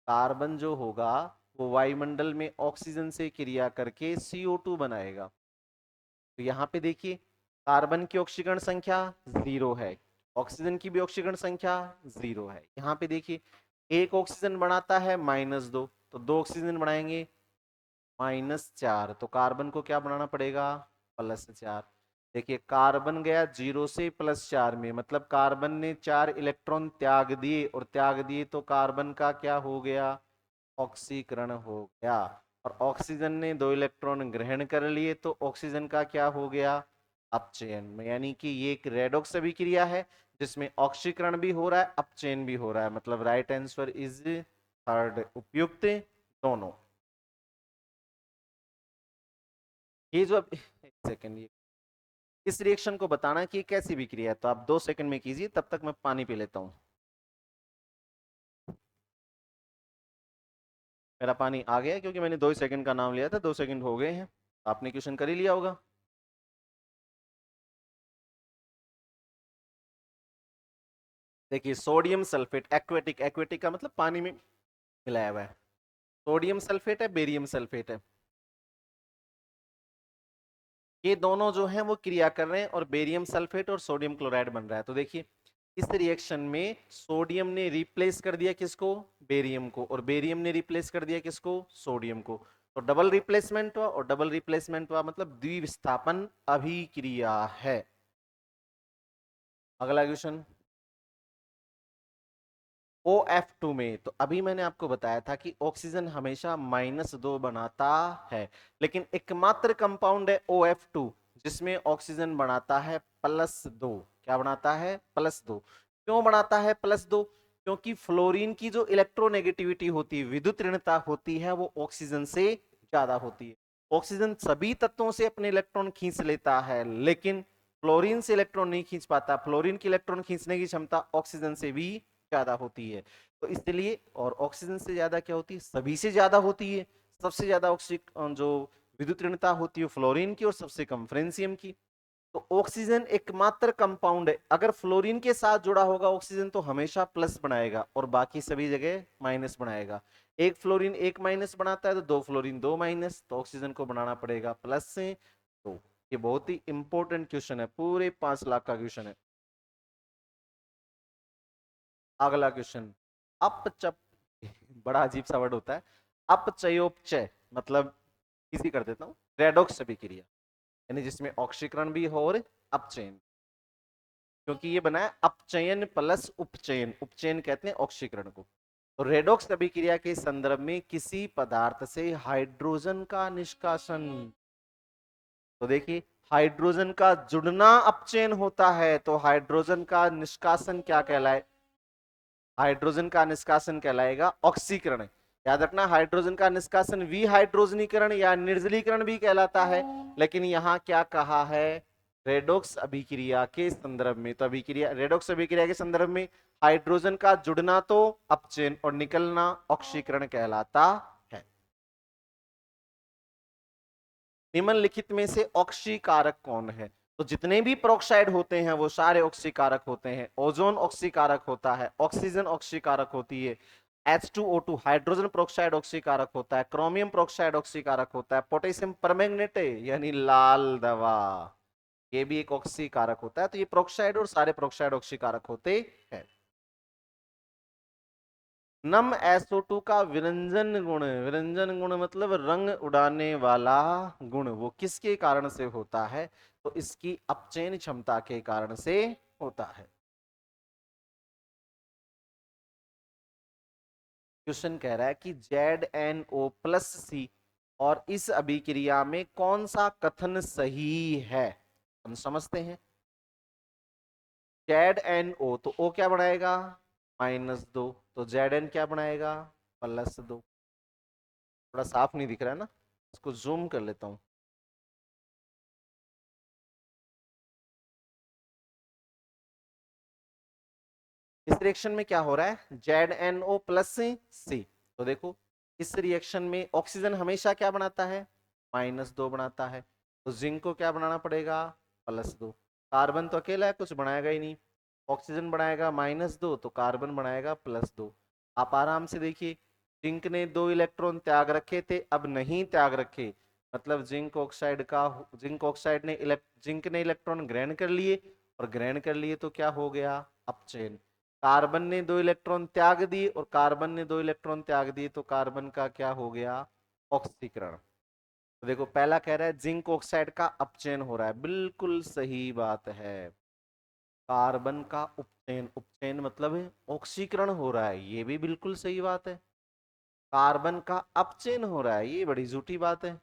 कार्बन जो होगा वो वायुमंडल में ऑक्सीजन से क्रिया करके CO2 बनाएगा। तो यहाँ पे देखिए, कार्बन की ऑक्सीकरण संख्या 0 है, ऑक्सीजन की भी ऑक्सीकरण संख्या 0 है। यहाँ पे देखिए, एक ऑक्सीजन बनाता है -2, तो 2 ऑक्सीजन बनाएंगे -4, तो कार्बन को क्या बनाना पड़ेगा? +4। देखिए कार्बन गया 0 से +4 में, मतलब कार्बन ने 4 इलेक्ट्रॉन त्याग दिए, और त्याग दिए तो कार्बन का क्या हो गया? ऑक्सीकरण हो गया। और ऑक्सीजन ने 2 इलेक्ट्रॉन ग्रहण कर लिए, तो ऑक्सीजन का क्या हो गया? अपचयन में। यानी कि ये एक रेडॉक्स अभिक्रिया है जिसमें ऑक्सीकरण भी हो रहा है, अपचयन भी हो रहा है। मतलब राइट आंसर इज थर्ड, उपयुक्त दोनों। ये जो अब एक सेकेंड, ये इस रिएक्शन को बताना है कि ये कैसी विक्रिया है, तो आप 2 सेकंड में कीजिए, तब तक मैं पानी पी लेता हूँ। मेरा पानी आ गया क्योंकि मैंने 2 ही सेकंड का नाम लिया था, 2 सेकंड हो गए हैं। आपने क्वेश्चन कर ही लिया होगा। देखिए सोडियम सल्फेट एक्वेटिक, एक्वेटिक का मतलब पानी में मिलाया हुआ है। सोडियम सल्फेट है, बेरियम सल्फेट है, ये दोनों जो हैं वो क्रिया कर रहे हैं और बेरियम सल्फेट और सोडियम क्लोराइड बन रहा है। तो देखिए इस रिएक्शन में सोडियम ने रिप्लेस कर दिया किसको, बेरियम को, और बेरियम ने रिप्लेस कर दिया किसको, सोडियम को। तो डबल रिप्लेसमेंट हुआ, और डबल रिप्लेसमेंट हुआ मतलब द्विविस्थापन अभिक्रिया है। अगला क्वेश्चन, OF2 में, तो अभी मैंने आपको बताया था कि ऑक्सीजन हमेशा -2 बनाता है, लेकिन एकमात्र कंपाउंड है OF2 जिसमें ऑक्सीजन बनाता है +2। क्या बनाता है, +2। क्यों बनाता है +2? क्योंकि फ्लोरीन की जो इलेक्ट्रोनेगेटिविटी होती है, विद्युत ऋणता होती है, वो ऑक्सीजन से ज्यादा होती है। ऑक्सीजन सभी तत्वों से अपने इलेक्ट्रॉन खींच लेता है, लेकिन फ्लोरीन से इलेक्ट्रॉन नहीं खींच पाता। फ्लोरीन की इलेक्ट्रॉन खींचने की क्षमता ऑक्सीजन से भी ज्यादा होती है। तो इसलिए, और ऑक्सीजन से ज्यादा क्या होती है, सभी से ज्यादा होती है। सबसे ज्यादा ऑक्सीजन जो विद्युत ऋणता होती है फ्लोरीन की, और सबसे कम फ्रेंसियम की। तो ऑक्सीजन एकमात्र कंपाउंड है, अगर फ्लोरीन के साथ जुड़ा होगा ऑक्सीजन तो हमेशा प्लस बनाएगा और बाकी सभी जगह माइनस बनाएगा। एक फ्लोरीन एक माइनस बनाता है तो दो फ्लोरीन दो माइनस, तो ऑक्सीजन को बनाना पड़ेगा प्लस से। तो ये बहुत ही इंपॉर्टेंट क्वेश्चन है, पूरे 5 लाख का क्वेश्चन है। अगला क्वेश्चन, अपचप, बड़ा अजीब सा वर्ड होता है, अपचयोपचय, मतलब इजी कर देता हूं, रेडॉक्स अभिक्रिया, यानी जिसमें ऑक्सीकरण भी हो और अपचयन। क्योंकि ये बना है अपचयन प्लस उपचयन, उपचयन कहते हैं ऑक्सीकरण को। तो रेडॉक्स अभिक्रिया के संदर्भ में किसी पदार्थ से हाइड्रोजन का निष्कासन, तो देखिए हाइड्रोजन का जुड़ना अपचयन होता है, तो हाइड्रोजन का निष्कासन क्या कहलाए, हाइड्रोजन का निष्कासन कहलाएगा ऑक्सीकरण। याद रखना हाइड्रोजन का निष्कासन विहाइड्रोजनीकरण या निर्जलीकरण भी कहलाता है, लेकिन यहां क्या कहा है, रेडॉक्स अभिक्रिया के संदर्भ में। तो अभिक्रिया, रेडॉक्स अभिक्रिया के संदर्भ में हाइड्रोजन का जुड़ना तो अपचयन और निकलना ऑक्सीकरण कहलाता है। निम्नलिखित में से ऑक्सीकारक कौन है? तो जितने भी प्रोक्साइड होते हैं वो सारे ऑक्सीकारक होते हैं। ओजोन ऑक्सीकारक होता है, ऑक्सीजन ऑक्सीकारक होती है, H2O2 हाइड्रोजन प्रोक्साइड ऑक्सीकारक होता है, क्रोमियम प्रोक्साइड ऑक्सीकारक होता है, पोटेशियम परमैंगनेट यानी लाल दवा, ये भी एक ऑक्सीकारक होता है। तो ये प्रोक्साइड और सारे प्रोक्साइड ऑक्सीकारक होते हैं। नम SO2 का विरंजन गुण, विरंजन गुण मतलब रंग उड़ाने वाला गुण, वो किसके कारण से होता है? तो इसकी अपचयन क्षमता के कारण से होता है। क्वेश्चन कह रहा है कि ZnO+C और इस अभिक्रिया में कौन सा कथन सही है? हम समझते हैं। ZnO तो O क्या बनाएगा, -2, तो Zn क्या बनाएगा, +2। थोड़ा साफ नहीं दिख रहा है ना, इसको जूम कर लेता हूं। इस रिएक्शन में क्या हो रहा है, ZnO+C। तो देखो इस रिएक्शन में ऑक्सीजन हमेशा क्या बनाता है, -2 बनाता है, तो जिंक को क्या बनाना पड़ेगा, +2। कार्बन तो अकेला है, कुछ बनाएगा ही नहीं। ऑक्सीजन बनाएगा -2 तो कार्बन बनाएगा +2। आप आराम से देखिए, जिंक ने 2 इलेक्ट्रॉन त्याग रखे थे, अब नहीं त्याग रखे, मतलब जिंक ऑक्साइड ने जिंक ने इलेक्ट्रॉन ग्रहण कर लिए, और ग्रहण कर लिए तो क्या हो गया, अपचयन। कार्बन ने 2 इलेक्ट्रॉन त्याग दिए, और कार्बन ने 2 इलेक्ट्रॉन त्याग दिए, तो कार्बन का क्या हो गया, ऑक्सीकरण। तो देखो पहला कह रहा है जिंक ऑक्साइड का अपचयन हो रहा है, बिल्कुल सही बात है। कार्बन का उपचयन, उपचयन मतलब है ऑक्सीकरण हो रहा है, ये भी बिल्कुल सही बात है। कार्बन का अपचयन हो रहा है, ये बड़ी झूठी बात है।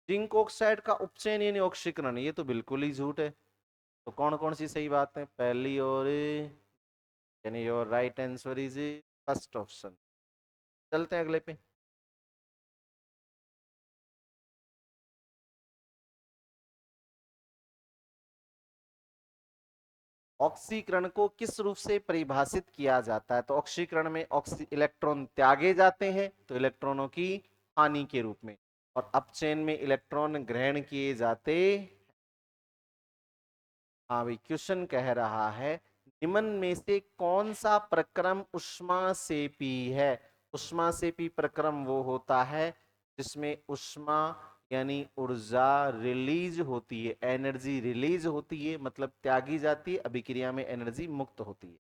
जिंक ऑक्साइड का उपचयन यानी ऑक्सीकरण, ये तो बिल्कुल ही झूठ है। तो कौन कौन सी सही बात है, पहली और, यानी your right answer is first option. चलते हैं अगले पे। ऑक्सीकरण को किस रूप से परिभाषित किया जाता है? तो ऑक्सीकरण में इलेक्ट्रॉन त्यागे जाते हैं तो इलेक्ट्रॉनों की हानि के रूप में, और अपचयन में इलेक्ट्रॉन ग्रहण किए जाते। हाँ भाई, क्वेश्चन कह रहा है निम्न में से कौन सा प्रक्रम ऊष्मासेपी है? ऊष्मासेपी प्रक्रम वो होता है जिसमें ऊष्मा यानी ऊर्जा रिलीज होती है, एनर्जी रिलीज होती है, मतलब त्यागी जाती है, अभिक्रिया में एनर्जी मुक्त होती है।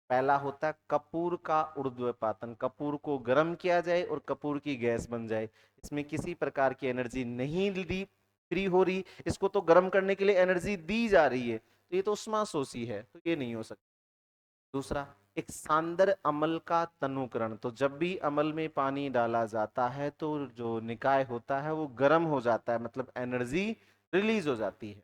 पहला होता है कपूर का ऊर्ध्वपातन, कपूर को गर्म किया जाए और कपूर की गैस बन जाए, इसमें किसी प्रकार की एनर्जी नहीं दी फ्री हो रही, इसको तो गर्म करने के लिए एनर्जी दी जा रही है, तो ये तो उष्माशोषी है, तो ये नहीं हो सकता। दूसरा, एक सांद्र अम्ल का तनुकरण, तो जब भी अम्ल में पानी डाला जाता है तो जो निकाय होता है वो गर्म हो जाता है, मतलब एनर्जी रिलीज हो जाती है।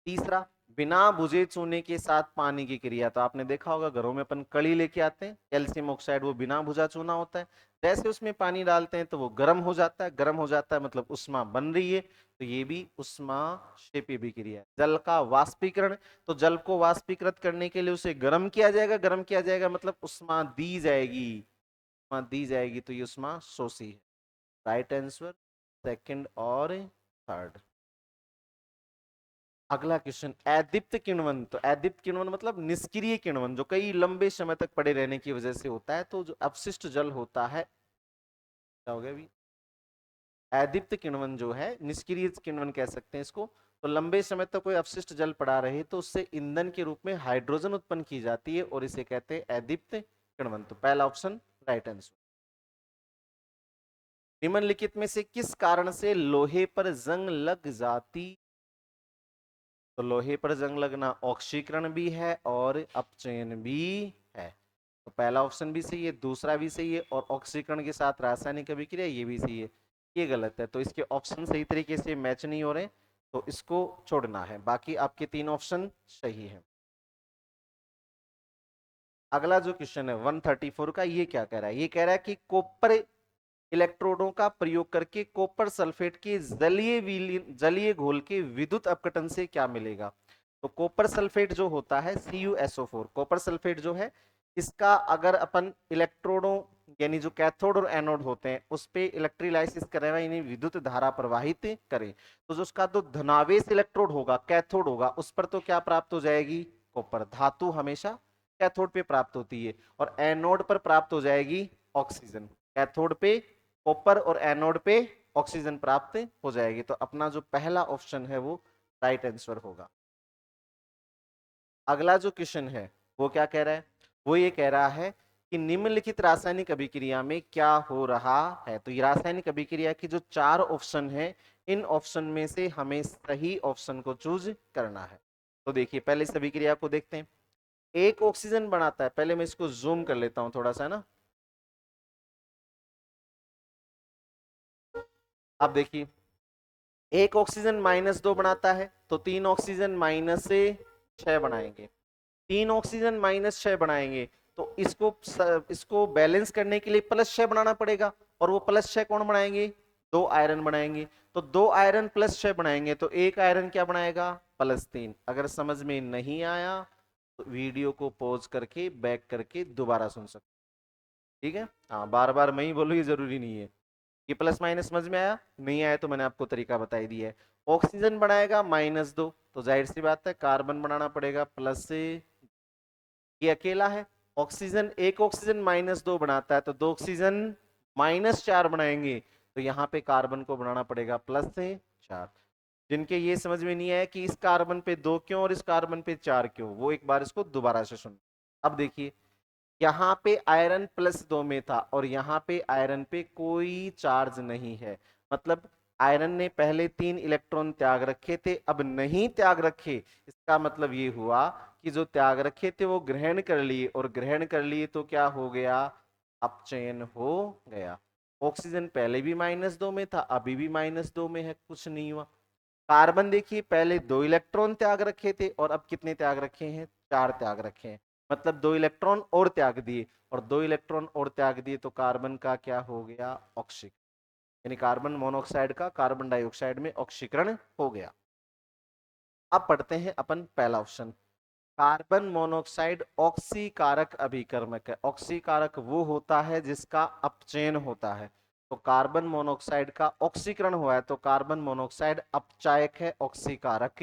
तीसरा, बिना बुझे चूने के साथ पानी की क्रिया, तो आपने देखा होगा घरों में अपन कड़ी लेके आते हैं, कैल्शियम ऑक्साइड, वो बिना बुझा चूना होता है, जैसे उसमें पानी डालते हैं तो वो गर्म हो जाता है, गर्म हो जाता है मतलब उष्मा बन रही है, तो ये भी उष्माक्षेपी अभिक्रिया है। जल का वाष्पीकरण, तो जल को वाष्पीकृत करने के लिए उसे गर्म किया जाएगा, गर्म किया जाएगा मतलब उष्मा दी जाएगी, उष्मा दी जाएगी, तो ये उष्मा शोषी है। राइट आंसर सेकंड और थर्ड। अगला क्वेश्चन, अदीप्त किण्वन, तो अदीप्त किण्वन मतलब निष्क्रिय किण्वन, जो कई लंबे समय तक पड़े रहने की वजह से होता है, तो जो अपशिष्ट जल होता है, क्या हो गया अभी, अदीप्त किण्वन जो है, निष्क्रिय किण्वन कह सकते हैं इसको, तो लंबे समय तक कोई अपशिष्ट जल पड़ा रहे तो उससे ईंधन के रूप में हाइड्रोजन उत्पन्न की जाती है और इसे कहते हैं अदीप्त किण्वन, तो पहला ऑप्शन राइट आंसर। निम्नलिखित में से किस कारण से लोहे पर जंग लग जाती? तो लोहे पर जंग लगना ऑक्सीकरण भी है और अपचयन भी है, तो पहला ऑप्शन भी सही है, दूसरा भी सही है, और ऑक्सीकरण के साथ रासायनिक अभिक्रिया ये भी सही है। ये गलत है, तो इसके ऑप्शन सही तरीके से मैच नहीं हो रहे, तो इसको छोड़ना है, बाकी आपके तीन ऑप्शन सही है। अगला जो क्वेश्चन है 134 का, ये क्या कह रहा है? ये कह रहा है कि कॉपर इलेक्ट्रोडों का प्रयोग करके कॉपर सल्फेट के जलीय विलीन जलीय घोल के विद्युत अपघटन से क्या मिलेगा? तो कॉपर सल्फेट जो होता है CuSO4, कॉपर सल्फेट जो है, इसका अगर अपन इलेक्ट्रोडों यानी जो कैथोड और एनोड होते हैं उस पे इलेक्ट्रोलाइसिस करें, यानी विद्युत धारा प्रवाहित करें, तो जो उसका जो धनावेश इलेक्ट्रोड होगा, कैथोड होगा, उस पर तो क्या प्राप्त हो जाएगी? कॉपर। धातु हमेशा कैथोड पे प्राप्त होती है, और एनोड पर प्राप्त हो जाएगी ऑक्सीजन। कैथोड पे कॉपर और एनोड पे ऑक्सीजन प्राप्त हो जाएगी, तो अपना जो पहला ऑप्शन है वो राइट आंसर होगा। अगला जो क्वेश्चन है वो क्या कह रहा है? वो ये कह रहा है कि निम्नलिखित रासायनिक अभिक्रिया में क्या हो रहा है? तो ये रासायनिक अभिक्रिया की जो चार ऑप्शन है, इन ऑप्शन में से हमें सही ऑप्शन को चूज करना है। तो देखिए पहले इस अभिक्रिया को देखते हैं। एक ऑक्सीजन बनाता है, पहले मैं इसको जूम कर लेता हूं थोड़ा सा ना। अब देखिए, एक ऑक्सीजन -2 बनाता है, तो तीन ऑक्सीजन माइनस से 6 बनाएंगे, तीन ऑक्सीजन -6 बनाएंगे, तो इसको बैलेंस करने के लिए +6 बनाना पड़ेगा, और वो +6 कौन बनाएंगे? दो आयरन बनाएंगे, तो दो आयरन +6 बनाएंगे, तो एक आयरन क्या बनाएगा? +3। अगर समझ में नहीं आया तो वीडियो को पॉज करके बैक करके दोबारा सुन सकते, ठीक है? हाँ, बार बार मैं ही बोलूँ, ये जरूरी नहीं है। ये प्लस माइनस समझ में आया? नहीं आया तो मैंने आपको तरीका बता ही दिया है। ऑक्सीजन बनाएगा -2, तो जाहिर सी बात है कार्बन बनाना पड़ेगा प्लस से, ये अकेला है। ऑक्सीजन, एक ऑक्सीजन -2 बनाता है, तो दो ऑक्सीजन -4 बनाएंगे, तो यहाँ पे कार्बन को बनाना पड़ेगा +4। जिनके ये समझ में नहीं आया कि इस कार्बन पे 2 क्यों और इस कार्बन पे 4 क्यों, वो एक बार इसको दोबारा से सुन। अब देखिए, यहाँ पे आयरन +2 में था और यहाँ पे आयरन पे कोई चार्ज नहीं है, मतलब आयरन ने पहले 3 इलेक्ट्रॉन त्याग रखे थे, अब नहीं त्याग रखे, इसका मतलब ये हुआ कि जो त्याग रखे थे वो ग्रहण कर लिए, और ग्रहण कर लिए तो क्या हो गया? अपचयन हो गया। ऑक्सीजन पहले भी -2 में था, अभी भी -2 में है, कुछ नहीं हुआ। कार्बन देखिए, पहले 2 इलेक्ट्रॉन त्याग रखे थे और अब कितने त्याग रखे हैं? 4 त्याग रखे हैं, मतलब 2 इलेक्ट्रॉन और त्याग दिए, और 2 इलेक्ट्रॉन और त्याग दिए तो कार्बन का क्या हो गया? ऑक्सीकरण, यानी कार्बन मोनोऑक्साइड का कार्बन डाइऑक्साइड में ऑक्सीकरण हो गया। अब पढ़ते हैं अपन पहला ऑप्शन। कार्बन मोनोऑक्साइड ऑक्सीकारक अभिकर्मक है। ऑक्सीकारक वो होता है जिसका अपचयन होता है। तो कार्बन मोनोऑक्साइड का ऑक्सीकरण हुआ है तो कार्बन मोनोऑक्साइड अपचायक है, ऑक्सीकारक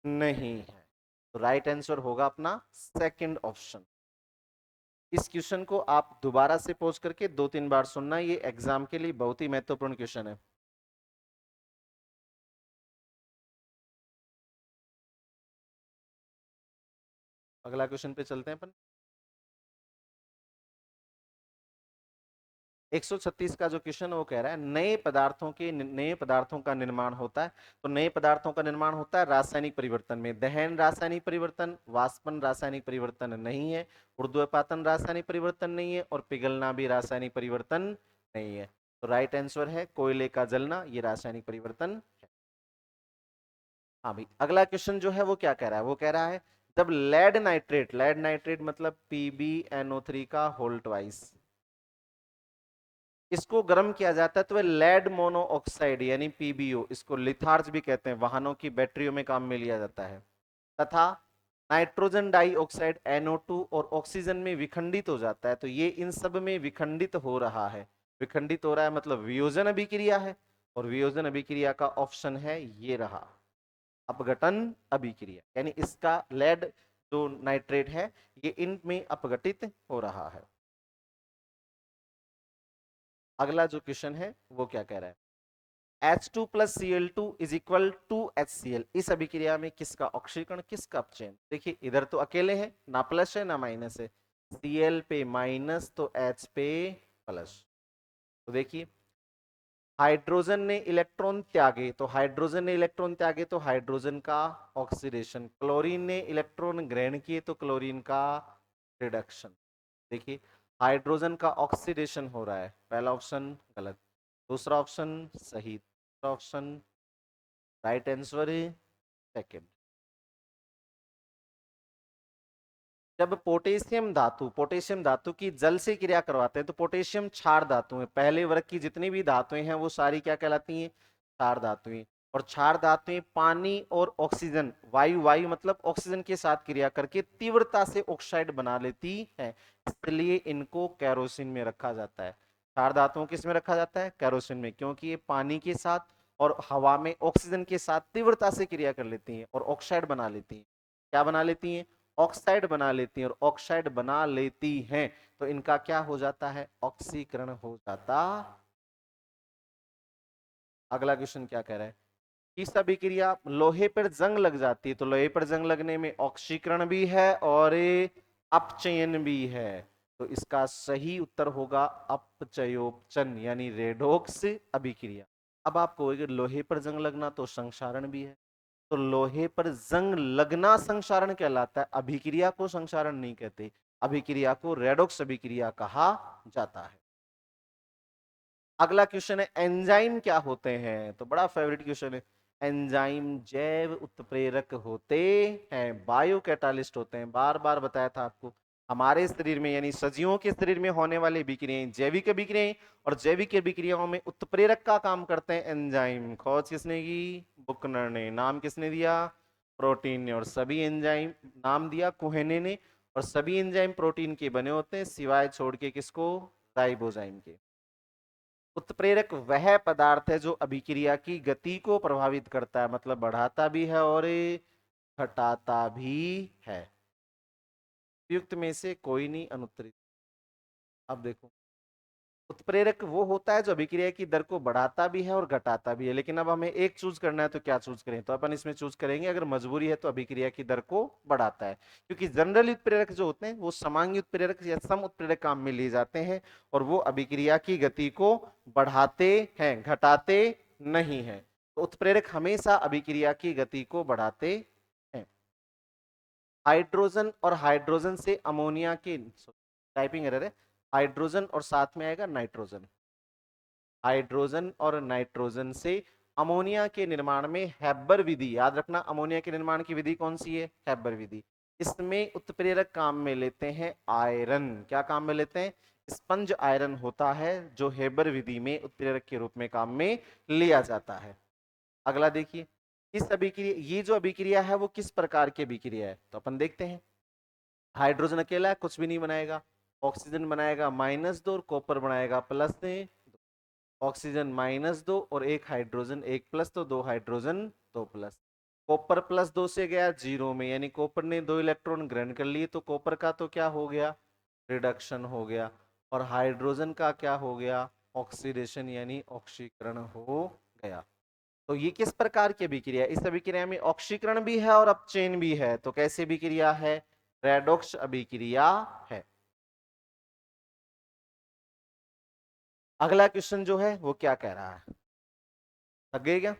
नहीं है। तो राइट आंसर होगा अपना सेकंड ऑप्शन। इस क्वेश्चन को आप दोबारा से पोज करके 2-3 बार सुनना, ये एग्जाम के लिए बहुत ही महत्वपूर्ण क्वेश्चन है। अगला क्वेश्चन पे चलते हैं अपन। 136 का जो क्वेश्चन है वो कह रहा है नए पदार्थों का निर्माण होता है। तो नए पदार्थों का निर्माण होता है रासायनिक परिवर्तन में। दहन रासायनिक परिवर्तन, वाष्पन रासायनिक परिवर्तन नहीं है, ऊर्ध्वपातन रासायनिक परिवर्तन नहीं है, और पिघलना भी रासायनिक परिवर्तन नहीं है। तो राइट आंसर है कोयले का जलना, ये रासायनिक परिवर्तन है। हाँ भाई, अगला क्वेश्चन जो है वो क्या कह रहा है, वो कह रहा है जब लेड नाइट्रेट मतलब PbNO3 का होल ट्वाइस, इसको गर्म किया जाता है तो वह लेड मोनोऑक्साइड यानी PbO, इसको लिथार्ज भी कहते हैं, वाहनों की बैटरियों में काम में लिया जाता है, तथा नाइट्रोजन डाइऑक्साइड NO2 और ऑक्सीजन में विखंडित हो जाता है। तो ये इन सब में विखंडित हो रहा है। विखंडित हो रहा है मतलब वियोजन अभिक्रिया है, और वियोजन अभिक्रिया का ऑप्शन है ये रहा, अपघटन अभिक्रिया। यानी इसका लेड जो नाइट्रेट है ये इनमें अपघटित हो रहा है। अगला जो क्वेश्चन है वो क्या कह रहा है, H2 plus Cl2 is equal to HCl, इस अभिक्रिया में किसका ऑक्सीकरण किसका अपचयन। देखिए इधर तो अकेले हैं, ना प्लस है ना माइनस है, Cl पे माइनस तो H पे प्लस। तो देखिए हाइड्रोजन ने इलेक्ट्रॉन त्यागे तो हाइड्रोजन का ऑक्सीडेशन, क्लोरीन ने इलेक्ट्रॉन ग्रहण किए तो क्लोरीन का रिडक्शन। देखिए हाइड्रोजन का ऑक्सीडेशन हो रहा है, पहला ऑप्शन गलत, दूसरा ऑप्शन सही, तीसरा ऑप्शन राइट आंसर है सेकंड। जब पोटेशियम धातु की जल से क्रिया करवाते हैं तो पोटेशियम क्षार धातु है। पहले वर्ग की जितनी भी धातुएं हैं वो सारी क्या कहलाती हैं, क्षार धातुएं। और क्षार धातुएं पानी और ऑक्सीजन, वायु मतलब ऑक्सीजन के साथ क्रिया करके तीव्रता से ऑक्साइड बना लेती है, इसलिए इनको कैरोसिन में रखा जाता है। क्षार धातुओं किस में रखा जाता है, कैरोसिन में, क्योंकि ये पानी के साथ और हवा में ऑक्सीजन के साथ तीव्रता से क्रिया कर लेती हैं और ऑक्साइड बना लेती हैं। क्या बना लेती हैं, ऑक्साइड बना लेती हैं, और ऑक्साइड बना लेती हैं तो इनका क्या हो जाता है, ऑक्सीकरण हो जाता। अगला क्वेश्चन क्या कह रहा है, इस अभिक्रिया लोहे पर जंग लग जाती है तो लोहे पर जंग लगने में ऑक्सीकरण भी है और अपचयन भी है। तो इसका सही उत्तर होगा अपचयोपचन यानी रेडोक्स अभिक्रिया। अब आप कहोगे लोहे पर जंग लगना तो संक्षारण भी है, तो लोहे पर जंग लगना संक्षारण कहलाता है, अभिक्रिया को संक्षारण नहीं कहते, अभिक्रिया को रेडोक्स अभिक्रिया कहा जाता है। अगला क्वेश्चन है एंजाइम क्या होते हैं, तो बड़ा फेवरेट क्वेश्चन है। एंजाइम जैव उत्प्रेरक होते हैं, बायो कैटालिस्ट होते हैं, बार बार बताया था आपको। हमारे शरीर में यानी सजीवों के शरीर में होने वाली अभिक्रियाएं जैविक अभिक्रियाएं, और जैविक अभिक्रियाओं में उत्प्रेरक का काम करते हैं एंजाइम। खोज किसने की, बुकनर ने। नाम किसने दिया, प्रोटीन ने। और सभी एंजाइम नाम दिया कुहेने ने, और सभी एंजाइम प्रोटीन के बने होते हैं सिवाय छोड़ के किसको, राइबोजाइम के। उत्प्रेरक वह पदार्थ है जो अभिक्रिया की गति को प्रभावित करता है, मतलब बढ़ाता भी है और घटाता भी है। उपयुक्त में से कोई नहीं अनुत्तरित। अब देखो उत्प्रेरक वो होता है जो अभिक्रिया की दर को बढ़ाता भी है और घटाता भी है, लेकिन अब हमें एक चूज करना है तो क्या चूज करें, तो अपन इसमें चूज करेंगे अगर मजबूरी है तो अभिक्रिया की दर को बढ़ाता है, क्योंकि जनरल उत्प्रेरक जो होते हैं वो समांगी उत्प्रेरक या सम उत्प्रेरक काम में लिए जाते हैं और वो अभिक्रिया की गति को बढ़ाते हैं, घटाते नहीं है। तो उत्प्रेरक हमेशा अभिक्रिया की गति को बढ़ाते हैं। हाइड्रोजन और हाइड्रोजन से अमोनिया की टाइपिंग एरर है, हाइड्रोजन और साथ में आएगा नाइट्रोजन, हाइड्रोजन और नाइट्रोजन से अमोनिया के निर्माण में हैबर विधि, याद रखना अमोनिया के निर्माण की विधि कौन सी है, हैबर विधि। इसमें उत्प्रेरक काम में लेते हैं आयरन, क्या काम में लेते हैं, स्पंज आयरन होता है जो हेबर विधि में उत्प्रेरक के रूप में काम में लिया जाता है। अगला देखिए, इस अभिक्रिया, ये जो अभिक्रिया है वो किस प्रकार की अभिक्रिया है, तो अपन देखते हैं। हाइड्रोजन अकेला है, कुछ भी नहीं बनाएगा, ऑक्सीजन बनाएगा -2 और कॉपर बनाएगा +2, ऑक्सीजन -2 और एक हाइड्रोजन 1+, तो 2 हाइड्रोजन 2+। कॉपर +2 से गया 0 में, यानी कॉपर ने 2 इलेक्ट्रॉन ग्रहण कर लिए, तो कॉपर का तो क्या हो गया, रिडक्शन हो गया, और हाइड्रोजन का क्या हो गया, ऑक्सीडेशन यानी ऑक्सीकरण हो गया। तो ये किस प्रकार की अभिक्रिया है, इस अभिक्रिया में ऑक्सीकरण भी है और अपचयन भी है, तो कैसी अभिक्रिया है, रेडॉक्स अभिक्रिया है। अगला क्वेश्चन जो है वो क्या कह रहा है, थक गए क्या,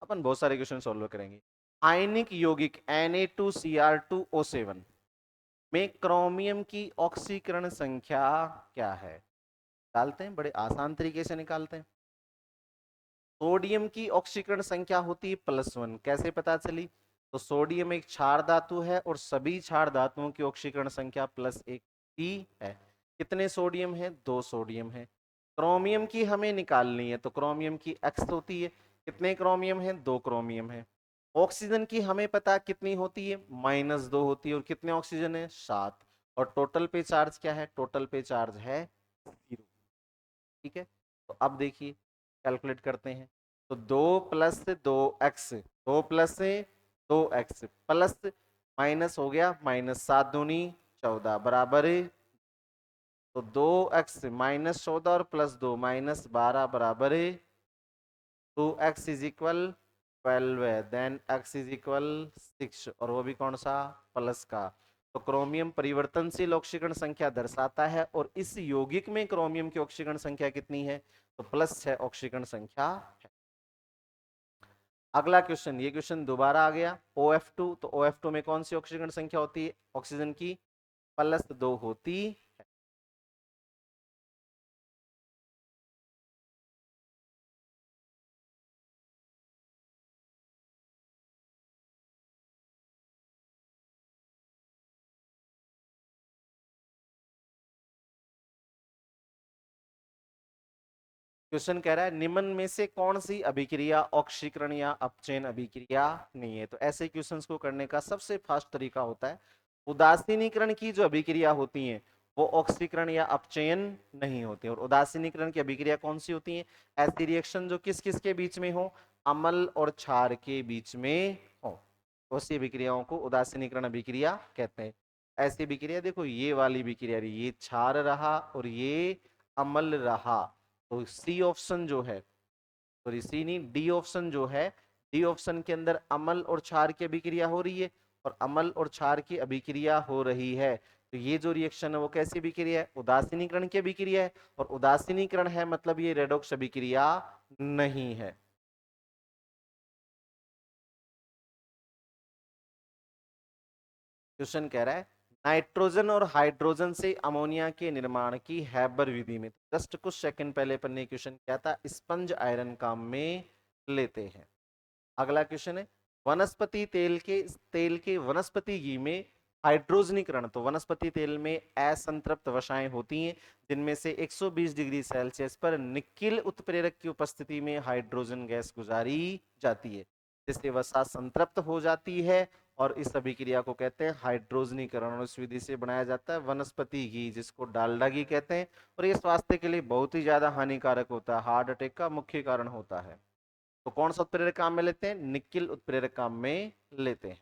अपन बहुत सारे क्वेश्चन सॉल्व करेंगे। आयनिक यौगिक Na2Cr2O7 में क्रोमियम की ऑक्सीकरण संख्या क्या है, निकालते हैं, बड़े आसान तरीके से निकालते हैं। सोडियम की ऑक्सीकरण संख्या होती है +1, कैसे पता चली, तो सोडियम एक क्षार धातु है और सभी क्षार धातुओं की ऑक्सीकरण संख्या +1 ही है। कितने सोडियम है, 2 सोडियम है। क्रोमियम की हमें निकालनी है, तो क्रोमियम की x होती है, कितने क्रोमियम है, 2 क्रोमियम है। ऑक्सीजन की हमें पता कितनी होती है, -2 होती है, और कितने ऑक्सीजन है, 7, और टोटल पे चार्ज क्या है, टोटल पे चार्ज है 0। ठीक है, तो अब देखिए कैलकुलेट करते हैं, तो 2 + 2x, 2 + 2x प्लस माइनस हो गया -7 दूनी 14 बराबर है, तो 2x -14 और +2 -12 बराबर है 2x इज इक्वल 12 है, देन x इज इक्वल 6, और वो भी कौन सा, प्लस का। तो क्रोमियम परिवर्तनशील ऑक्सीकरण संख्या दर्शाता है, और इस यौगिक में क्रोमियम की ऑक्सीकरण संख्या कितनी है, तो +6 ऑक्सीकरण संख्या है। अगला क्वेश्चन, ये क्वेश्चन दोबारा आ गया, OF2, तो OF2 में कौन सी ऑक्सीकरण संख्या होती है ऑक्सीजन की, +2 होती है। क्वेश्चन कह रहा है निम्न में से कौन सी अभिक्रिया ऑक्सीकरण या अपचयन अभिक्रिया नहीं है, तो ऐसे क्वेश्चंस को करने का सबसे फास्ट तरीका होता है, उदासीनीकरण की जो अभिक्रिया होती हैं वो ऑक्सीकरण या अपचयन नहीं होती, और उदासीनीकरण की अभिक्रिया कौन सी होती है, ऐसी रिएक्शन जो किस किस के बीच में हो, अम्ल और क्षार के बीच में हो, उसी अभिक्रियाओं को उदासीनीकरण अभिक्रिया कहते हैं। ऐसी अभिक्रिया देखो, ये वाली अभिक्रिया, ये क्षार रहा और ये अम्ल रहा, तो सी ऑप्शन जो है, सॉरी सी नहीं, डी ऑप्शन जो है, डी ऑप्शन के अंदर अम्ल और क्षार की अभिक्रिया हो रही है, और अम्ल और क्षार की अभिक्रिया हो रही है, तो ये जो रिएक्शन है वो कैसी अभिक्रिया है, उदासीनीकरण की अभिक्रिया है, और उदासीनीकरण है मतलब ये रेडॉक्स अभिक्रिया नहीं है। क्वेश्चन कह रहा है नाइट्रोजन और हाइड्रोजन से अमोनिया के निर्माण की हैबर विधि में, जस्ट कुछ सेकंड पहले अपन ने क्वेश्चन किया था, स्पंज आयरन काम में लेते हैं। अगला क्वेश्चन है वनस्पति तेल के वनस्पति घी में हाइड्रोजनीकरण, तो वनस्पति तेल में असंतृप्त वसाएं होती हैं जिनमें से 120 डिग्री सेल्सियस पर निकिल उत्प्रेरक की उपस्थिति में हाइड्रोजन गैस गुजारी जाती है, जिससे वसा संतृप्त हो जाती है, और इस अभिक्रिया को कहते हैं हाइड्रोजनीकरण, और इस विधि से बनाया जाता है वनस्पति घी जिसको डालडा घी कहते हैं, और ये स्वास्थ्य के लिए बहुत ही ज्यादा हानिकारक होता है, हार्ट अटैक का मुख्य कारण होता है। तो कौन सा उत्प्रेरक काम में लेते हैं, निकिल उत्प्रेरक काम में लेते हैं।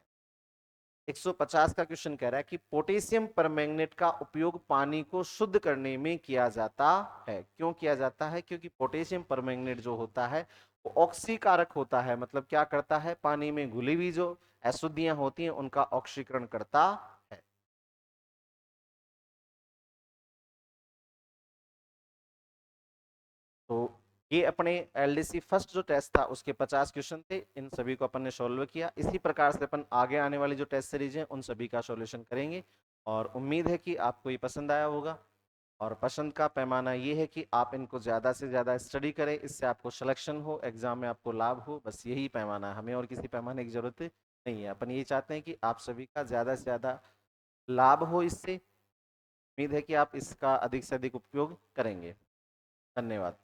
150 का क्वेश्चन कह रहा है कि पोटेशियम परमैंगनेट का उपयोग पानी को शुद्ध करने में किया जाता है, क्यों किया जाता है, क्योंकि पोटेशियम परमैंगनेट जो होता है वो ऑक्सीकारक होता है, मतलब क्या करता है, पानी में घुली हुई जो अशुद्धियां होती हैं उनका ऑक्सीकरण करता है। तो ये अपने एलडीसी फर्स्ट जो टेस्ट था उसके 50 क्वेश्चन थे, इन सभी को अपन ने सॉल्व किया, इसी प्रकार से अपन आगे आने वाली जो टेस्ट सीरीज है उन सभी का सॉल्यूशन करेंगे, और उम्मीद है कि आपको ये पसंद आया होगा, और पसंद का पैमाना ये है कि आप इनको ज़्यादा से ज़्यादा स्टडी करें, इससे आपको सिलेक्शन हो, एग्जाम में आपको लाभ हो, बस यही पैमाना है, हमें और किसी पैमाने की जरूरत नहीं है, अपन ये चाहते हैं कि आप सभी का ज़्यादा से ज़्यादा लाभ हो इससे, उम्मीद है कि आप इसका अधिक से अधिक उपयोग करेंगे। धन्यवाद।